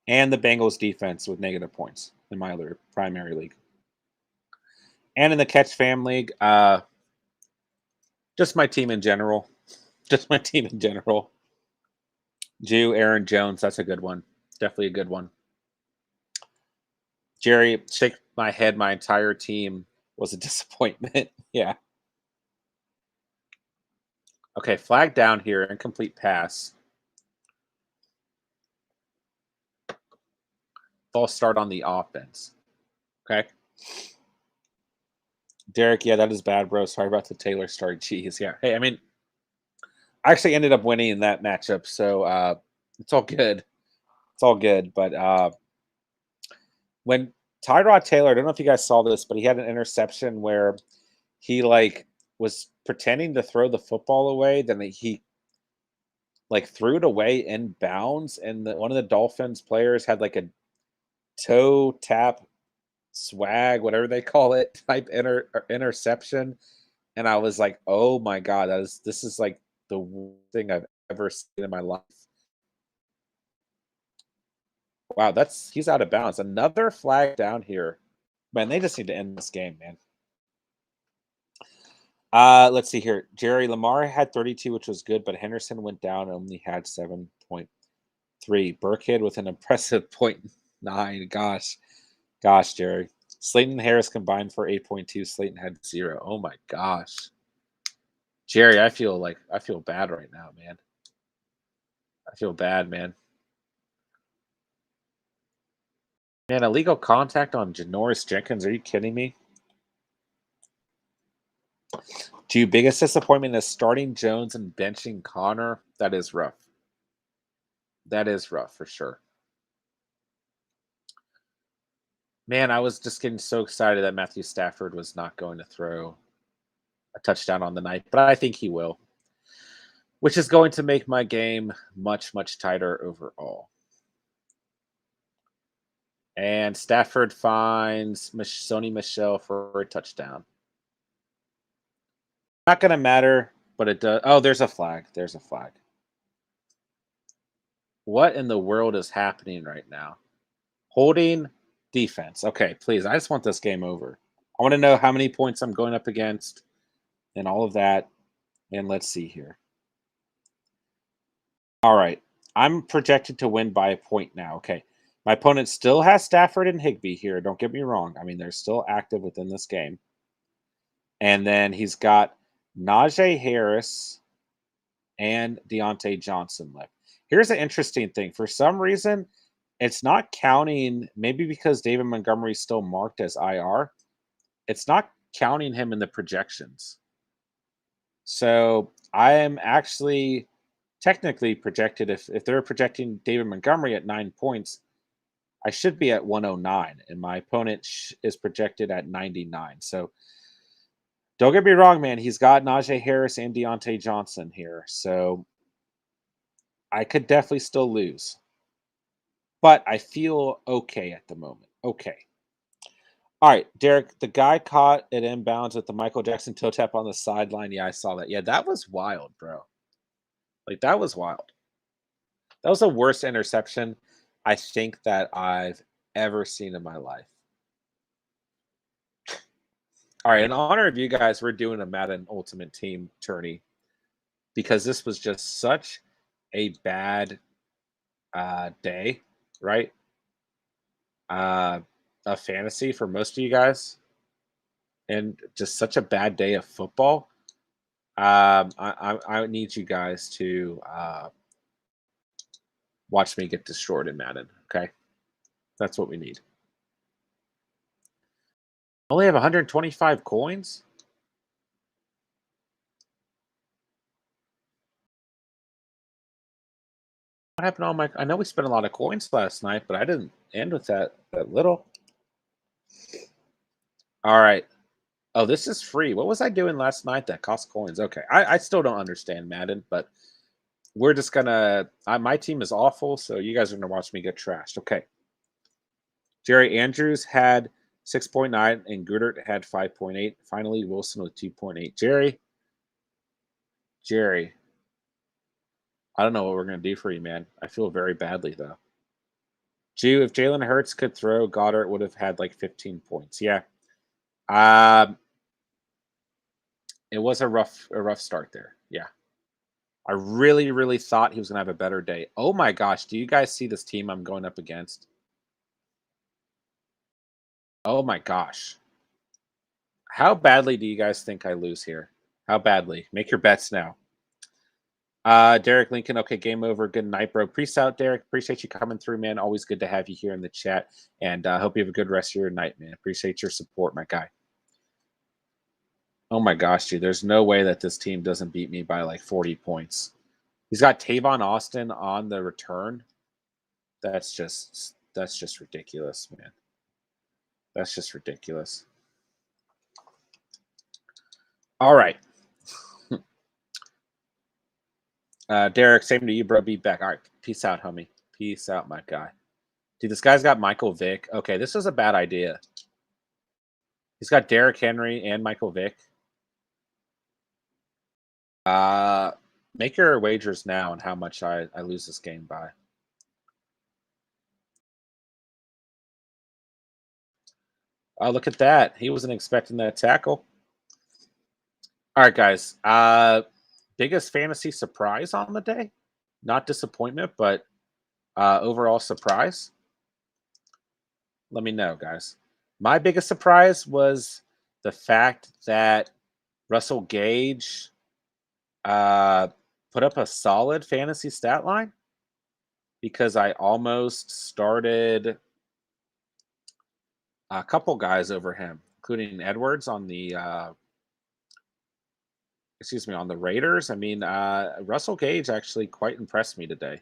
And the Bengals defense with negative points in my other primary league. And in the Catch Fam League, just my team in general. Just my team in general. Jew, Aaron Jones, that's a good one. Definitely a good one. Jerry, shake my head. My entire team was a disappointment. Yeah. Okay, flag down here, incomplete pass. False start on the offense. Okay. Derek, yeah, that is bad, bro. Sorry about the Taylor start. Jeez, yeah. Hey, I mean, I actually ended up winning in that matchup, so it's all good. It's all good. But when Tyrod Taylor, I don't know if you guys saw this, but he had an interception where he like was pretending to throw the football away, then he like threw it away in bounds, and one of the Dolphins players had like a toe tap swag, whatever they call it, type interception. And I was like, "Oh my god, this is like the worst thing I've ever seen in my life." Wow, he's out of bounds. Another flag down here. Man, they just need to end this game, man. Let's see here. Jerry Lamar had 32, which was good, but Henderson went down and only had 7.3. Burkhead with an impressive 0.9. Gosh, Jerry. Slayton and Harris combined for 8.2. Slayton had 0. Oh my gosh. Jerry, I feel bad right now, man. I feel bad, man. Man, illegal contact on Janoris Jenkins. Are you kidding me? To you, biggest disappointment is starting Jones and benching Connor. That is rough. That is rough for sure. Man, I was just getting so excited that Matthew Stafford was not going to throw a touchdown on the night, but I think he will, which is going to make my game much, much tighter overall. And Stafford finds Sony Michel for a touchdown. Not going to matter, but it does. Oh, there's a flag. There's a flag. What in the world is happening right now? Holding defense. Okay, please. I just want this game over. I want to know how many points I'm going up against and all of that. And let's see here. All right. I'm projected to win by a point now. Okay. My opponent still has Stafford and Higbee here. Don't get me wrong. I mean, they're still active within this game. And then he's got Najee Harris and Deontay Johnson left. Here's an interesting thing. For some reason, it's not counting, maybe because David Montgomery is still marked as IR. It's not counting him in the projections. So I am actually technically projected, if they're projecting David Montgomery at 9 points, I should be at 109, and my opponent is projected at 99. So don't get me wrong, man. He's got Najee Harris and Deontay Johnson here. So I could definitely still lose. But I feel okay at the moment. Okay. All right, Derek, the guy caught at inbounds with the Michael Jackson toe tap on the sideline. Yeah, I saw that. Yeah, that was wild, bro. Like, that was wild. That was the worst interception I think that I've ever seen in my life. All right, in honor of you guys, we're doing a Madden Ultimate Team tourney because this was just such a bad day, right? Of fantasy for most of you guys, and just such a bad day of football. I need you guys to watch me get destroyed in Madden. Okay, that's what we need. Only have 125 coins. What happened to all my? I know we spent a lot of coins last night, but I didn't end with that little. All right. Oh, this is free. What was I doing last night that cost coins? Okay, I still don't understand Madden, but we're just gonna. My team is awful, so you guys are gonna watch me get trashed. Okay. Jerry Andrews had 6.9 and Goddard had 5.8. Finally, Wilson with 2.8. Jerry, I don't know what we're gonna do for you, man. I feel very badly though. If Jalen Hurts could throw, Goddard would have had like 15 points. Yeah. Um, it was a rough start there. Yeah. I really, really thought he was gonna have a better day. Oh my gosh, do you guys see this team I'm going up against? Oh my gosh. How badly do you guys think I lose here? How badly? Make your bets now. Derek Lincoln, okay, game over. Good night, bro. Peace out, Derek. Appreciate you coming through, man. Always good to have you here in the chat. And hope you have a good rest of your night, man. Appreciate your support, my guy. Oh my gosh, dude. There's no way that this team doesn't beat me by like 40 points. He's got Tavon Austin on the return. That's just ridiculous, man. That's just ridiculous. All right. Derek, same to you, bro. Be back. All right. Peace out, homie. Peace out, my guy. Dude, this guy's got Michael Vick. Okay, this is a bad idea. He's got Derrick Henry and Michael Vick. Make your wagers now on how much I lose this game by. Oh, look at that. He wasn't expecting that tackle. All right, guys. Biggest fantasy surprise on the day? Not disappointment, but overall surprise? Let me know, guys. My biggest surprise was the fact that Russell Gage put up a solid fantasy stat line because I almost started a couple guys over him, including Edwards on the on the Raiders. I mean, Russell Gage actually quite impressed me today.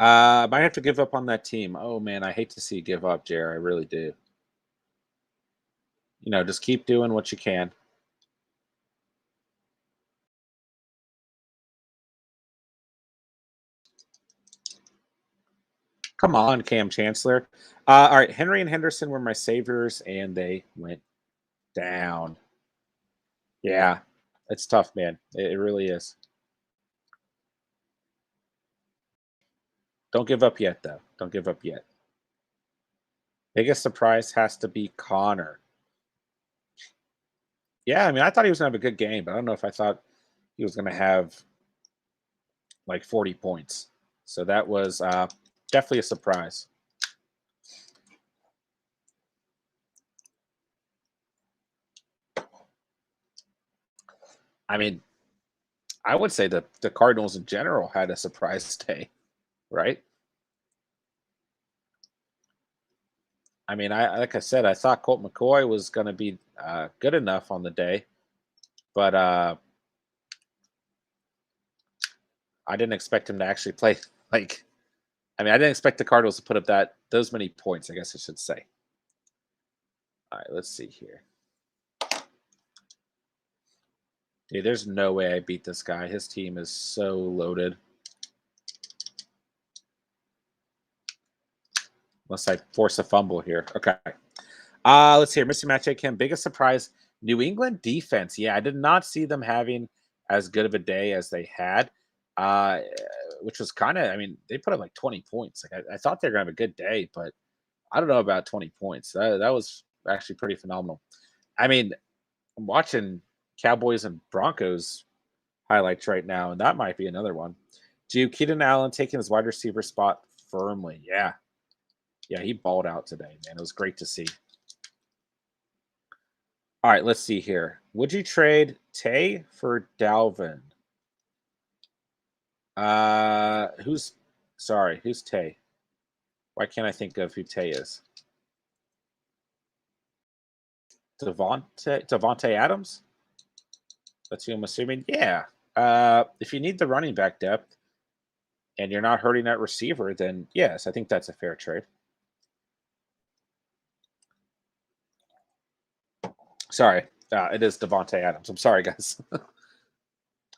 Might have to give up on that team. Oh man, I hate to see you give up, Jer. I really do. You know, just keep doing what you can. Come on, Cam Chancellor. All right, Henry and Henderson were my saviors, and they went down. Yeah, it's tough, man. It really is. Don't give up yet, though. Don't give up yet. Biggest surprise has to be Connor. Yeah, I mean, I thought he was going to have a good game, but I don't know if I thought he was going to have like 40 points. So that was definitely a surprise. I mean, I would say that the Cardinals in general had a surprise day, right? I mean, like I said, I thought Colt McCoy was going to be good enough on the day, but I didn't expect him to actually play. Like, I mean, I didn't expect the Cardinals to put up those many points, I guess I should say. All right, let's see here. Dude, there's no way I beat this guy. His team is so loaded. Unless I force a fumble here. Okay. Let's see here. Mr. Match Kim, biggest surprise, New England defense. Yeah, I did not see them having as good of a day as they had, which was kind of, I mean, they put up like 20 points. Like I thought they were going to have a good day, but I don't know about 20 points. That was actually pretty phenomenal. I mean, I'm watching Cowboys and Broncos highlights right now, and that might be another one. Do Keenan Allen taking his wide receiver spot firmly? Yeah. Yeah, he balled out today, man. It was great to see. All right, let's see here. Would you trade Tay for Dalvin? Who's Tay? Why can't I think of who Tay is? Devonte Adams? That's who I'm assuming. Yeah. If you need the running back depth and you're not hurting that receiver, then yes, I think that's a fair trade. Sorry, it is Devonte Adams. I'm sorry, guys.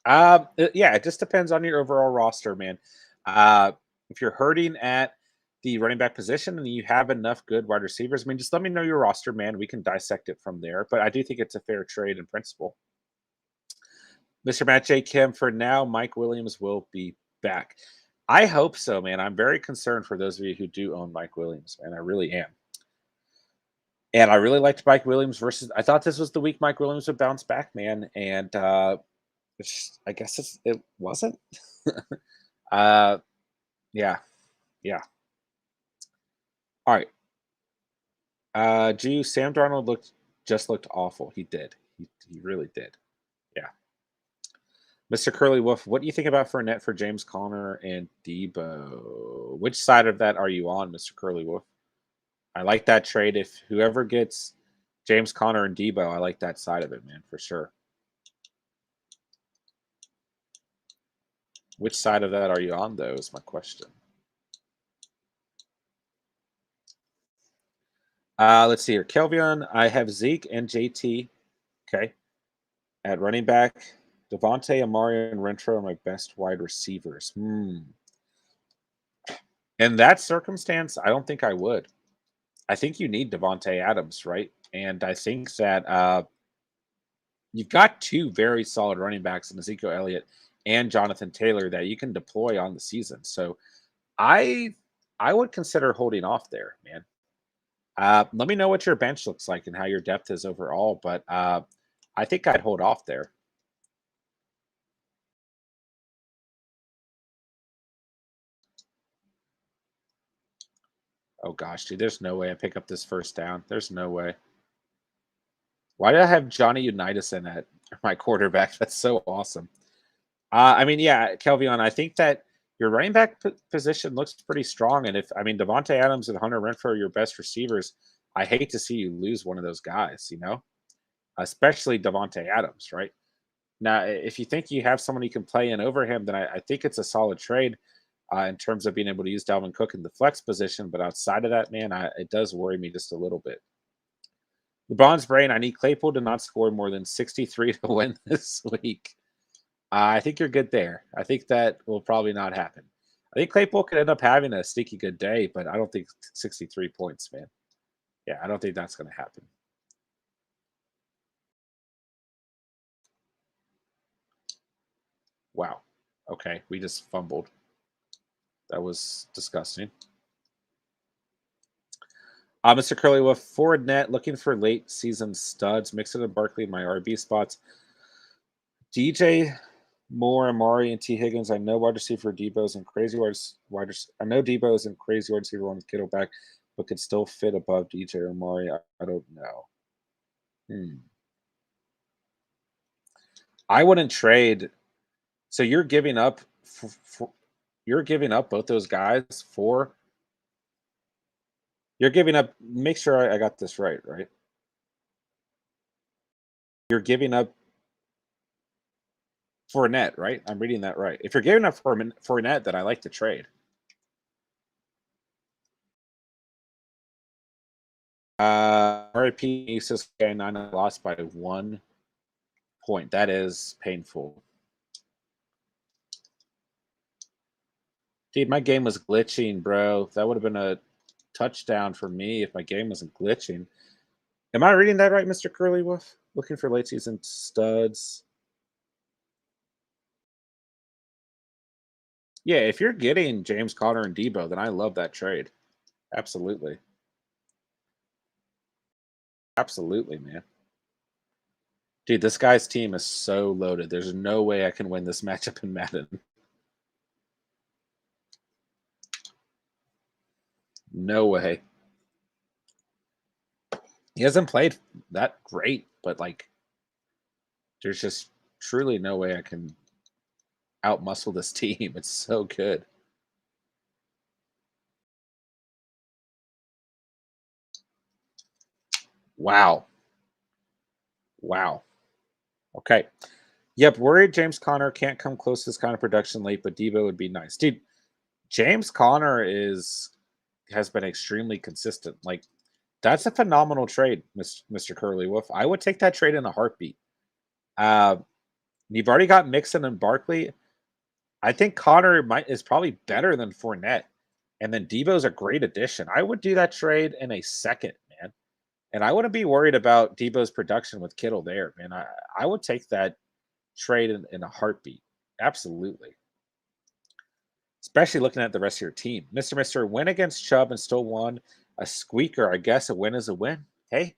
Yeah, it just depends on your overall roster, man. If you're hurting at the running back position and you have enough good wide receivers, I mean, just let me know your roster, man. We can dissect it from there. But I do think it's a fair trade in principle. Mr. Matt J. Kim, for now, Mike Williams will be back. I hope so, man. I'm very concerned for those of you who do own Mike Williams, man. I really am. And I really liked Mike Williams versus. I thought this was the week Mike Williams would bounce back, man. And I guess it wasn't. Yeah. All right. Sam Darnold looked awful. He did. He really did. Yeah. Mr. Curly Wolf, what do you think about Fournette for James Conner and Debo? Which side of that are you on, Mr. Curly Wolf? I like that trade. If whoever gets James Conner and Debo, I like that side of it, man, for sure. Which side of that are you on, though, is my question. Let's see here. Kelvin, I have Zeke and JT. Okay. At running back, Devontae, Amari, and Renfro are my best wide receivers. In that circumstance, I don't think I would. I think you need Devonte Adams, right? And I think that you've got two very solid running backs in Ezekiel Elliott and Jonathan Taylor that you can deploy on the season. So I would consider holding off there, man. Let me know what your bench looks like and how your depth is overall, but I think I'd hold off there. Oh gosh, dude, there's no way I pick up this first down. There's no way. Why did I have Johnny Unitas in at my quarterback? That's so awesome. I mean, yeah, Kelvin, I think that your running back position looks pretty strong. And Devonte Adams and Hunter Renfrow are your best receivers, I hate to see you lose one of those guys, especially Devonte Adams, right? Now, if you think you have someone you can play in over him, then I think it's a solid trade in terms of being able to use Dalvin Cook in the flex position. But outside of that, man, it does worry me just a little bit. LeBron's brain, I need Claypool to not score more than 63 to win this week. I think you're good there. I think that will probably not happen. I think Claypool could end up having a sneaky good day, but I don't think 63 points, man. Yeah, I don't think that's going to happen. Wow. Okay, we just fumbled. That was disgusting. Mr. Curly Wolf, forward net, looking for late season studs. Mixon and Barkley in my RB spots. DJ Moore, Amari, and T. Higgins. I know wide receiver Debo's and crazy I know Debo's and crazy wide receiver on Kittle back, but could still fit above DJ or Amari. I don't know. I wouldn't trade. So you're giving up you're giving up both those guys for. You're giving up. Make sure I got this right. You're giving up Fournette, right? I'm reading that right. If you're giving up Fournette, then I like to trade. RIP Aces K9 lost by 1 point. That is painful. Dude, my game was glitching, bro. That would have been a touchdown for me if my game wasn't glitching. Am I reading that right, Mr. Curly Wolf? Looking for late season studs. Yeah, if you're getting James Conner and Debo, then I love that trade. Absolutely. Absolutely, man. Dude, this guy's team is so loaded. There's no way I can win this matchup in Madden. No way. He hasn't played that great, but there's just truly no way I can outmuscle this team. It's so good. Wow. Okay. Yep, worried James Conner can't come close to this kind of production late, but Debo would be nice. Dude, James Conner has been extremely consistent. That's a phenomenal trade, Mr. Curly Wolf. I would take that trade in a heartbeat. You've already got Mixon and Barkley. I think Conner is probably better than Fournette. And then Debo's a great addition. I would do that trade in a second, man. And I wouldn't be worried about Debo's production with Kittle there, man. I would take that trade in a heartbeat. Absolutely. Especially looking at the rest of your team. Mr. Win against Chubb and still won a squeaker. I guess a win is a win. Hey,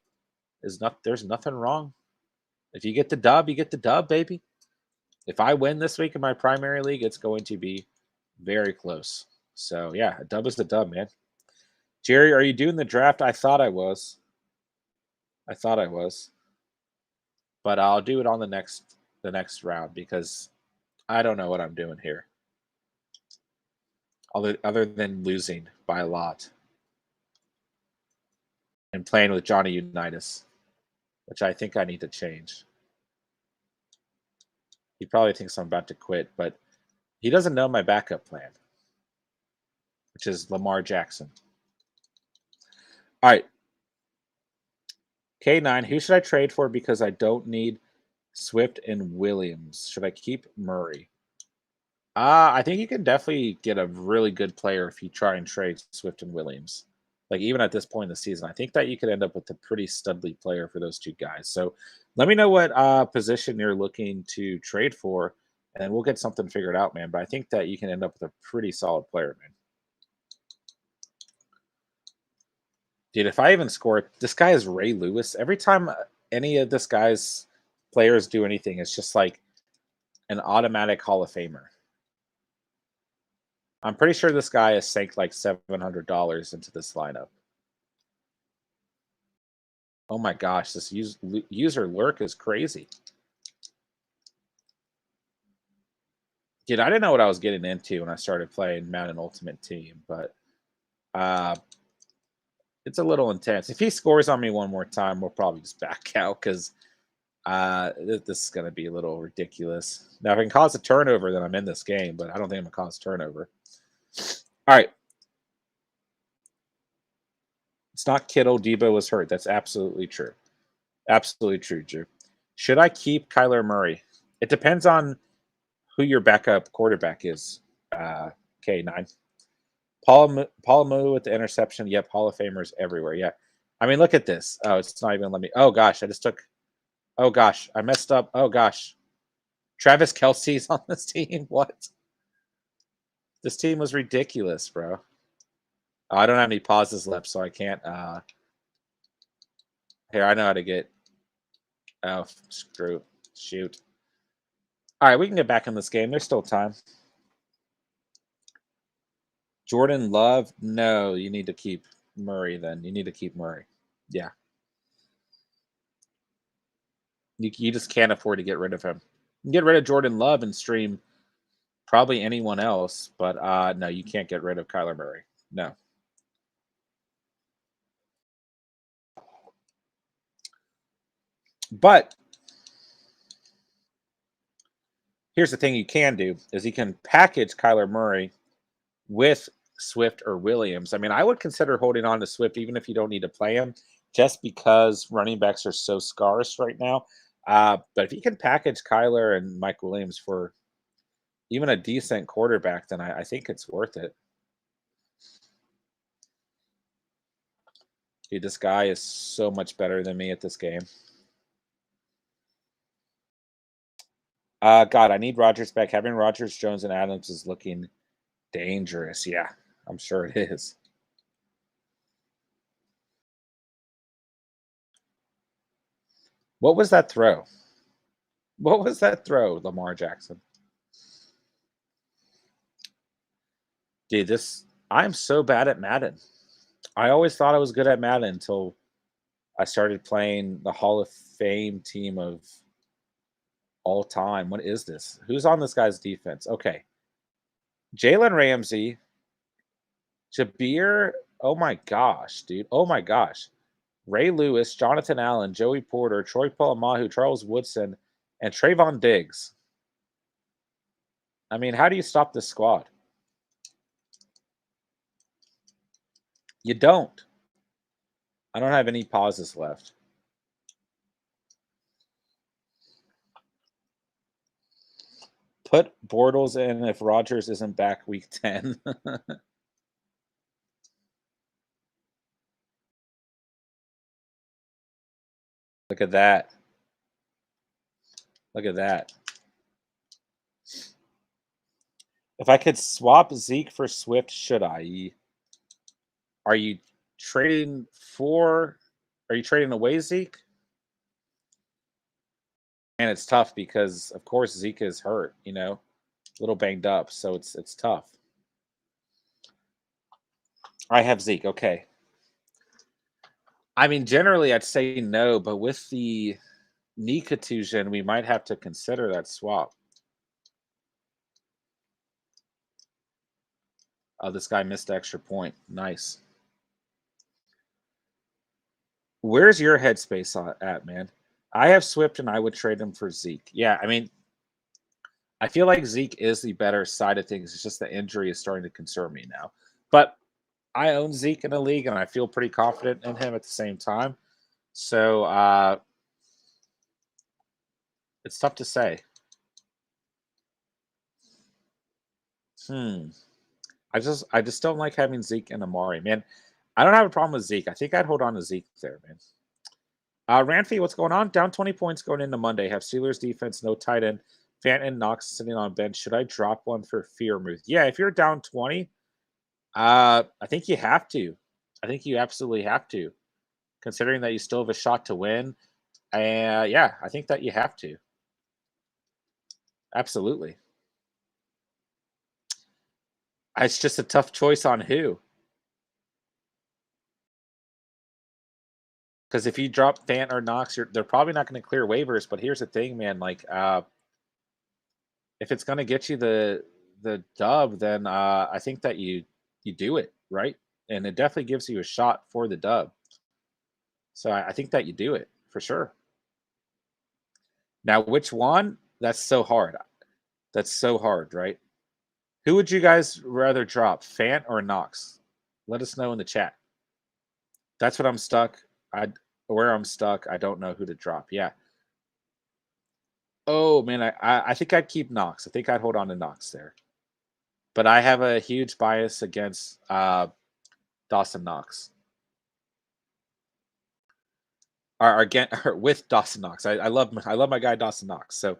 there's nothing wrong. If you get the dub, you get the dub, baby. If I win this week in my primary league, it's going to be very close. So, yeah, a dub is a dub, man. Jerry, are you doing the draft? I thought I was. But I'll do it on the next round because I don't know what I'm doing here. Other than losing by a lot and playing with Johnny Unitas, which I think I need to change. He probably thinks I'm about to quit, but he doesn't know my backup plan, which is Lamar Jackson. All right. K9, who should I trade for because I don't need Swift and Williams? Should I keep Murray? I think you can definitely get a really good player if you try and trade Swift and Williams. Like, even at this point in the season, I think that you could end up with a pretty studly player for those two guys. So let me know what position you're looking to trade for, and we'll get something figured out, man. But I think that you can end up with a pretty solid player, man. Dude, if I even score, this guy is Ray Lewis. Every time any of this guy's players do anything, it's just like an automatic Hall of Famer. I'm pretty sure this guy has sank like $700 into this lineup. Oh my gosh, this user lurk is crazy. Dude, I didn't know what I was getting into when I started playing Madden Ultimate Team, but it's a little intense. If he scores on me one more time, we'll probably just back out because this is going to be a little ridiculous. Now, if I can cause a turnover, then I'm in this game, but I don't think I'm going to cause a turnover. All right. It's not Kittle. Debo was hurt. That's absolutely true. Absolutely true, Drew. Should I keep Kyler Murray? It depends on who your backup quarterback is, K9. Paul with the interception. Yep, Hall of Famers everywhere. Yeah. I mean, look at this. Oh, it's not even let me. Oh, gosh. I just took. Oh, gosh. I messed up. Oh, gosh. Travis Kelce's on this team. What? This team was ridiculous, bro. Oh, I don't have any pauses left, so I can't. Here, I know how to get. Oh, screw. Shoot. All right, we can get back in this game. There's still time. Jordan Love? No, you need to keep Murray then. You need to keep Murray. Yeah. You just can't afford to get rid of him. You can get rid of Jordan Love and stream probably anyone else, but no, you can't get rid of Kyler Murray. No. But here's the thing you can do is you can package Kyler Murray with Swift or Williams. I mean, I would consider holding on to Swift even if you don't need to play him, just because running backs are so scarce right now. But if you can package Kyler and Mike Williams for even a decent quarterback, then I think it's worth it. Dude, this guy is so much better than me at this game. God, I need Rodgers back. Having Rodgers, Jones, and Adams is looking dangerous. Yeah, I'm sure it is. What was that throw? What was that throw, Lamar Jackson? Dude, I'm so bad at Madden. I always thought I was good at Madden until I started playing the Hall of Fame team of all time. What is this? Who's on this guy's defense? Okay. Jalen Ramsey, Jabir. Oh my gosh, dude. Oh my gosh. Ray Lewis, Jonathan Allen, Joey Porter, Troy Polamalu, Charles Woodson, and Trayvon Diggs. I mean, how do you stop this squad? You don't. I don't have any pauses left. Put Bortles in if Rodgers isn't back week 10. Look at that. Look at that. If I could swap Zeke for Swift, should I? Are you trading away Zeke? And it's tough because, of course, Zeke is hurt, a little banged up, so it's tough. I have Zeke. Okay. I mean, generally, I'd say no, but with the knee contusion, we might have to consider that swap. Oh, this guy missed the extra point. Nice. Where's your headspace at, man? I have Swift, and I would trade him for Zeke. Yeah, I mean, I feel like Zeke is the better side of things. It's just the injury is starting to concern me now. But I own Zeke in the league, and I feel pretty confident in him at the same time. So it's tough to say. Hmm. I just don't like having Zeke and Amari, man. I don't have a problem with Zeke. I think I'd hold on to Zeke there, man. Ranfi, what's going on? Down 20 points going into Monday. Have Steelers defense, no tight end. Fant and Knox sitting on bench. Should I drop one for Fearmouth? Yeah, if you're down 20, I think you have to. I think you absolutely have to, considering that you still have a shot to win. Yeah, I think that you have to. Absolutely. It's just a tough choice on who. Because if you drop Fant or Knox, they're probably not going to clear waivers. But here's the thing, man. Like, if it's going to get you the dub, then I think that you do it, right? And it definitely gives you a shot for the dub. So I think that you do it for sure. Now, which one? That's so hard. That's so hard, right? Who would you guys rather drop, Fant or Knox? Let us know in the chat. That's what I'm stuck. Where I'm stuck, I don't know who to drop. Yeah. Oh man, I think I'd keep Knox. I think I'd hold on to Knox there. But I have a huge bias against Dawson Knox. Or again, or with Dawson Knox. I love my guy Dawson Knox. So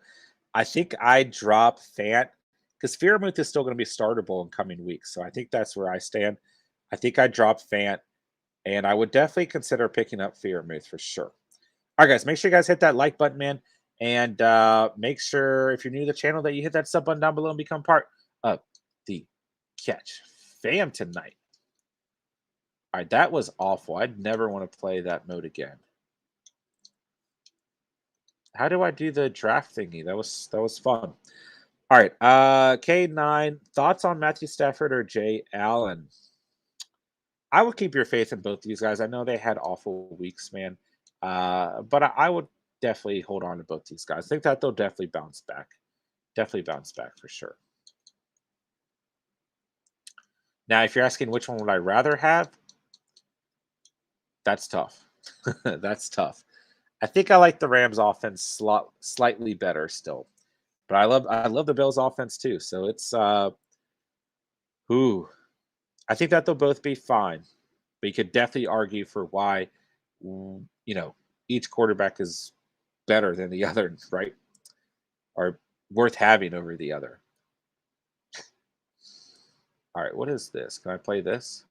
I think I drop Fant because Fearmouth is still going to be startable in coming weeks. So I think that's where I stand. I think I drop Fant, and I would definitely consider picking up Fearmouth for sure. All right, guys, make sure you guys hit that like button, man. And make sure if you're new to the channel that you hit that sub button down below and become part of the Catch fam tonight. All right, that was awful. I'd never want to play that mode again. How do I do the draft thingy? That was fun. All right, K9, thoughts on Matthew Stafford or Jay Allen? I would keep your faith in both these guys. I know they had awful weeks, man. But I would definitely hold on to both these guys. I think that they'll definitely bounce back. Definitely bounce back for sure. Now, if you're asking which one would I rather have, that's tough. That's tough. I think I like the Rams offense slightly better still. But I love the Bills offense too. So it's ooh. I think that they'll both be fine. But you could definitely argue for why each quarterback is better than the other, right? Or worth having over the other. All right, what is this? Can I play this?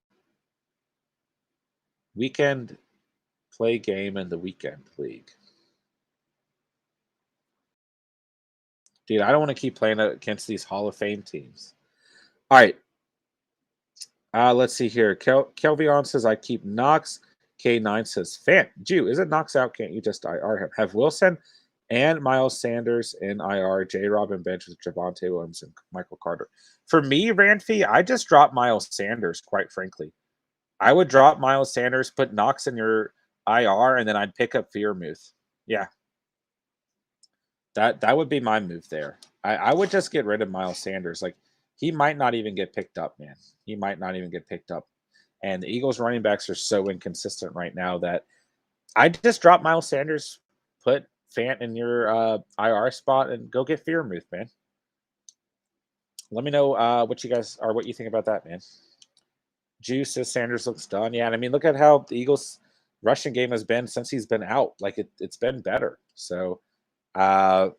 Weekend play game in the weekend league. Dude, I don't want to keep playing against these Hall of Fame teams. All right. Let's see here. Kelvion says I keep Knox. K9 says Fant. Jew, is it Knox out? Can't you just IR him? Have Wilson and Miles Sanders in IR, J. Robin bench with Devonta Williams and Michael Carter. For me, Ranfi, I just dropped Miles Sanders, quite frankly. I would drop Miles Sanders, put Knox in your IR, and then I'd pick up Fearmouth. Yeah. That would be my move there. I would just get rid of Miles Sanders. Like, he might not even get picked up, man. He might not even get picked up. And the Eagles running backs are so inconsistent right now that I just drop Miles Sanders, put Fant in your IR spot, and go get Fearmouth, man. Let me know what you think about that, man. Juice says Sanders looks done. Yeah, and I mean, look at how the Eagles rushing game has been since he's been out. Like, it's been better. So I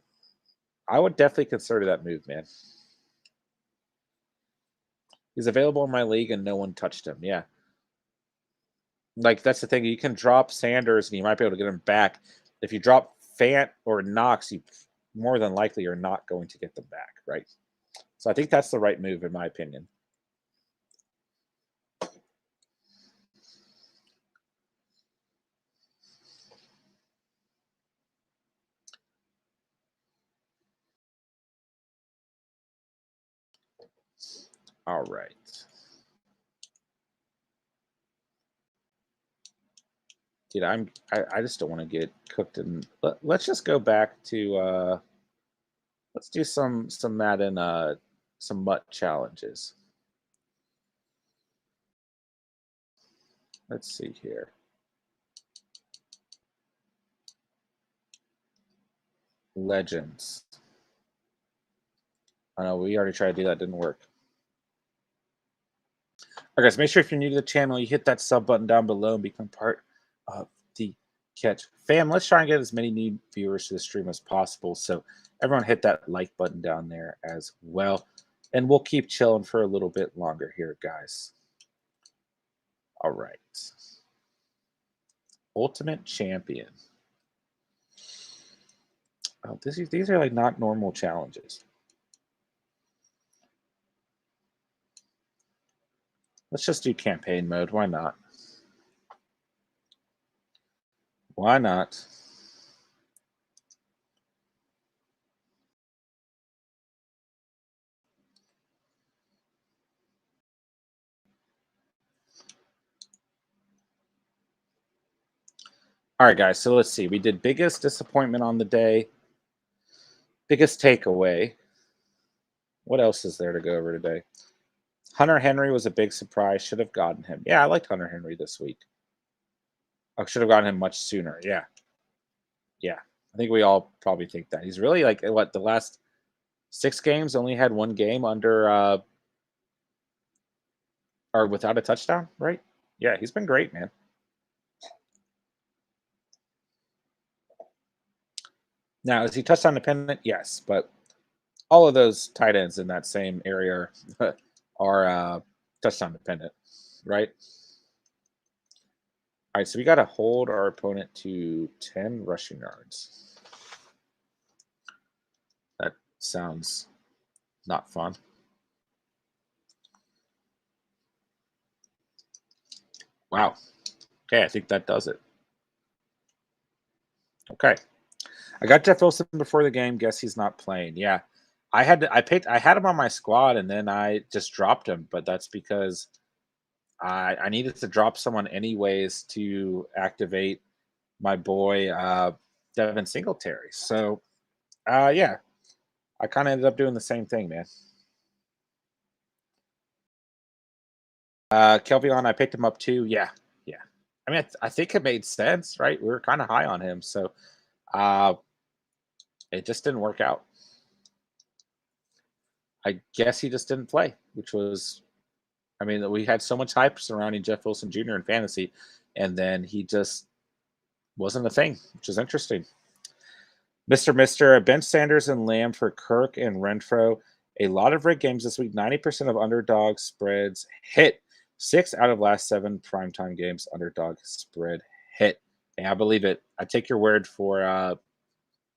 would definitely consider that move, man. He's available in my league and no one touched him. Yeah. Like, that's the thing. You can drop Sanders and you might be able to get him back. If you drop Fant or Knox, you more than likely are not going to get them back, right? So I think that's the right move, in my opinion. All right. Dude, I just don't want to get cooked in. Let's just go back to let's do some Madden some MUT challenges. Let's see here. Legends. I know we already tried to do that, didn't work. All right, guys, make sure if you're new to the channel, you hit that sub button down below and become part of the catch. Fam, let's try and get as many new viewers to the stream as possible. So everyone hit that like button down there as well. And we'll keep chilling for a little bit longer here, guys. All right. Ultimate Champion. Oh, these are like not normal challenges. Let's just do campaign mode. Why not? Why not? All right, guys. So let's see. We did biggest disappointment on the day. Biggest takeaway. What else is there to go over today? Hunter Henry was a big surprise. Should have gotten him. Yeah, I liked Hunter Henry this week. I should have gotten him much sooner. Yeah. Yeah. I think we all probably think that. He's really like, what, the last 6 games only had 1 game under or without a touchdown, right? Yeah, he's been great, man. Now, is he touchdown dependent? Yes, but all of those tight ends in that same area are touchdown dependent, right? All right, so we got to hold our opponent to 10 rushing yards. That sounds not fun. Wow. Okay, I think that does it. Okay. I got Jeff Wilson before the game. Guess he's not playing. Yeah. I had him on my squad and then I just dropped him, but that's because I needed to drop someone anyways to activate my boy Devin Singletary. So yeah, I kind of ended up doing the same thing, man. Kelvion, I picked him up too. Yeah, yeah. I mean, I think it made sense, right? We were kind of high on him, so it just didn't work out. I guess he just didn't play, which was, I mean, we had so much hype surrounding Jeff Wilson Jr. in fantasy, and then he just wasn't a thing, which is interesting. Mr. Bench Sanders and Lamb for Kirk and Renfro. A lot of rig games this week. 90% of underdog spreads hit. 6 out of last 7 primetime games underdog spread hit. And I believe it. I take your word for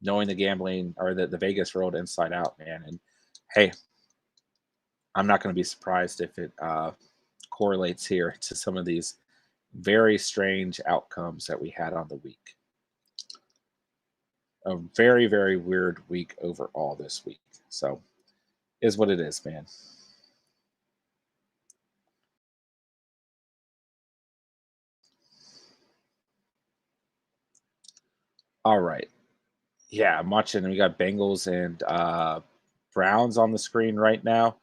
knowing the gambling or the Vegas world inside out, man. And hey, I'm not going to be surprised if it correlates here to some of these very strange outcomes that we had on the week. A very, very weird week overall this week. So, is what it is, man. All right. Yeah, I'm watching. We got Bengals and Browns on the screen right now.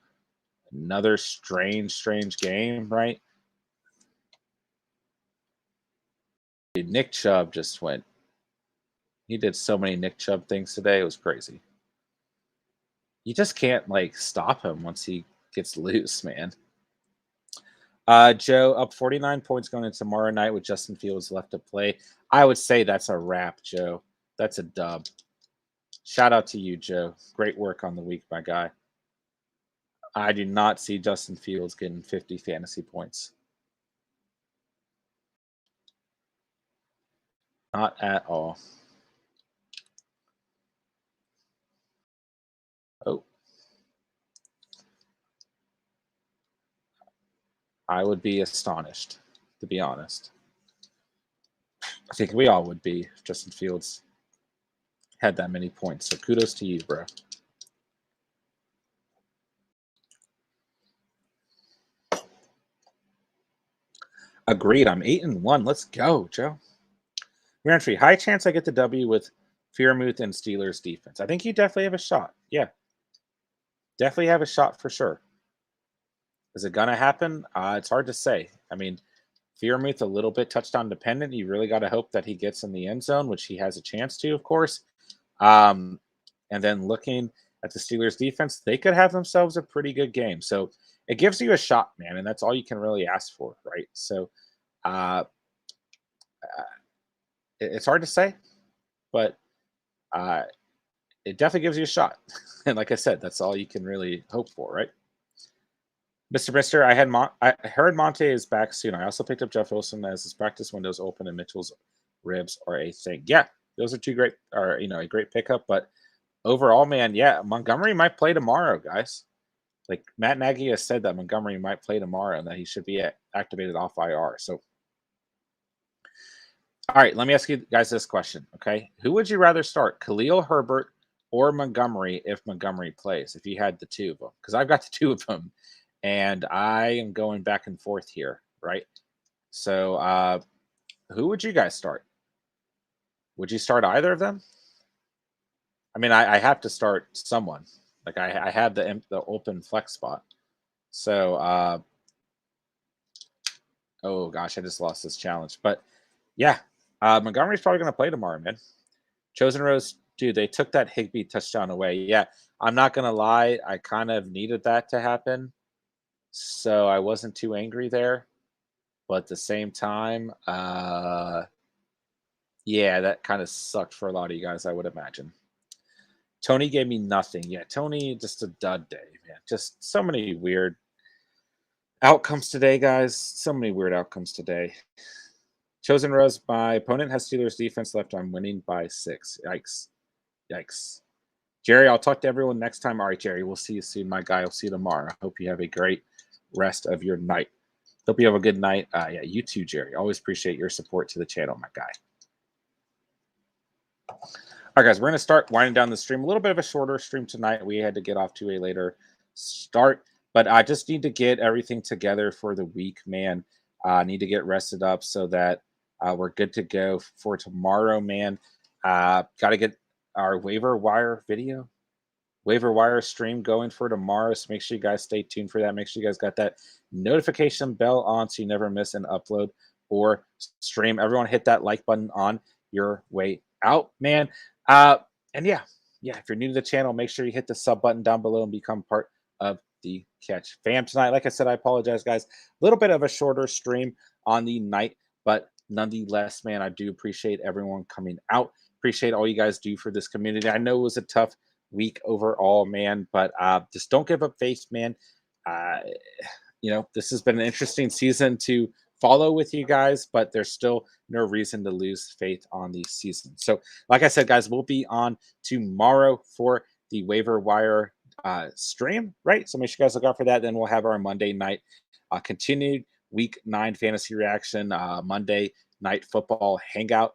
Another strange game, right? Nick Chubb just went. He did so many Nick Chubb things today. It was crazy. You just can't like stop him once he gets loose, man. Joe, up 49 points going into tomorrow night with Justin Fields left to play. I would say that's a wrap, Joe. That's a dub. Shout out to you, Joe. Great work on the week, my guy. I do not see Justin Fields getting 50 fantasy points. Not at all. Oh. I would be astonished, to be honest. I think we all would be if Justin Fields had that many points. So kudos to you, bro. Agreed. I'm 8-1. Let's go, Joe. Rantry, high chance I get the W with Freiermuth and Steelers defense. I think you definitely have a shot. Yeah. Definitely have a shot for sure. Is it going to happen? It's hard to say. I mean, Freiermuth a little bit touchdown dependent. You really got to hope that he gets in the end zone, which he has a chance to, of course. And then looking at the Steelers defense, they could have themselves a pretty good game. So it gives you a shot, man, and that's all you can really ask for, right? So it's hard to say, but it definitely gives you a shot. And like I said, that's all you can really hope for, right? Mr. I heard Monte is back soon. I also picked up Jeff Wilson as his practice windows open and Mitchell's ribs are a thing. Yeah, those are a great pickup. But overall, man, yeah, Montgomery might play tomorrow, guys. Like Matt Nagy has said that Montgomery might play tomorrow and that he should be activated off IR. So, all right, let me ask you guys this question, okay? Who would you rather start, Khalil Herbert or Montgomery if Montgomery plays, if you had the two of them? Because I've got the two of them. And I am going back and forth here, right? So who would you guys start? Would you start either of them? I mean, I have to start someone. Like I have the open flex spot. So, oh gosh, I just lost this challenge. But yeah, Montgomery's probably going to play tomorrow, man. Chosen Rose, dude, they took that Higbee touchdown away. Yeah, I'm not going to lie. I kind of needed that to happen. So I wasn't too angry there. But at the same time, yeah, that kind of sucked for a lot of you guys, I would imagine. Tony gave me nothing. Yeah, Tony, just a dud day, man. Just so many weird outcomes today, guys. So many weird outcomes today. Chosen Rose, my opponent has Steelers defense left. I'm winning by 6. Yikes. Yikes. Jerry, I'll talk to everyone next time. All right, Jerry, we'll see you soon, my guy. I'll see you tomorrow. Hope you have a great rest of your night. Hope you have a good night. Yeah, you too, Jerry. Always appreciate your support to the channel, my guy. All right, guys, we're going to start winding down the stream. A little bit of a shorter stream tonight. We had to get off to a later start, but I just need to get everything together for the week, man. I need to get rested up so that we're good to go for tomorrow, man. Got to get our waiver wire stream going for tomorrow. So make sure you guys stay tuned for that. Make sure you guys got that notification bell on so you never miss an upload or stream. Everyone hit that like button on your way out, man. And yeah, if you're new to the channel, make sure you hit the sub button down below and become part of the Catch fam tonight. Like I said, I apologize, guys. A little bit of a shorter stream on the night, but nonetheless, man, I do appreciate everyone coming out. Appreciate all you guys do for this community. I know it was a tough week overall, man, but just don't give up faith, man. This has been an interesting season to follow with you guys, but there's still no reason to lose faith on the season. So like I said, guys, we'll be on tomorrow for the waiver wire stream, right? So make sure you guys look out for that. Then we'll have our Monday night continued week 9 fantasy reaction, Monday night football hangout.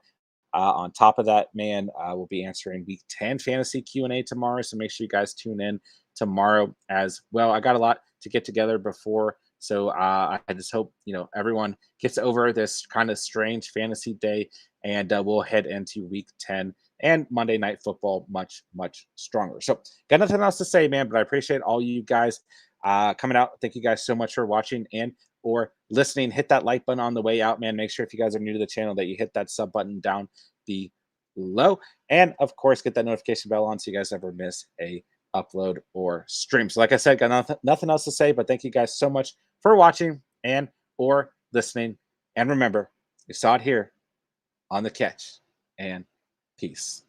On top of that, man, we'll be answering week 10 fantasy Q&A tomorrow. So make sure you guys tune in tomorrow as well. I got a lot to get together before. So I just hope, everyone gets over this kind of strange fantasy day, and we'll head into week 10 and Monday Night Football much, much stronger. So got nothing else to say, man, but I appreciate all you guys coming out. Thank you guys so much for watching and or listening. Hit that like button on the way out, man. Make sure if you guys are new to the channel that you hit that sub button down below. And of course, get that notification bell on so you guys never miss a upload or stream. So like I said, got nothing else to say, but thank you guys so much for watching and or listening. And remember, you saw it here on The Catch, and peace.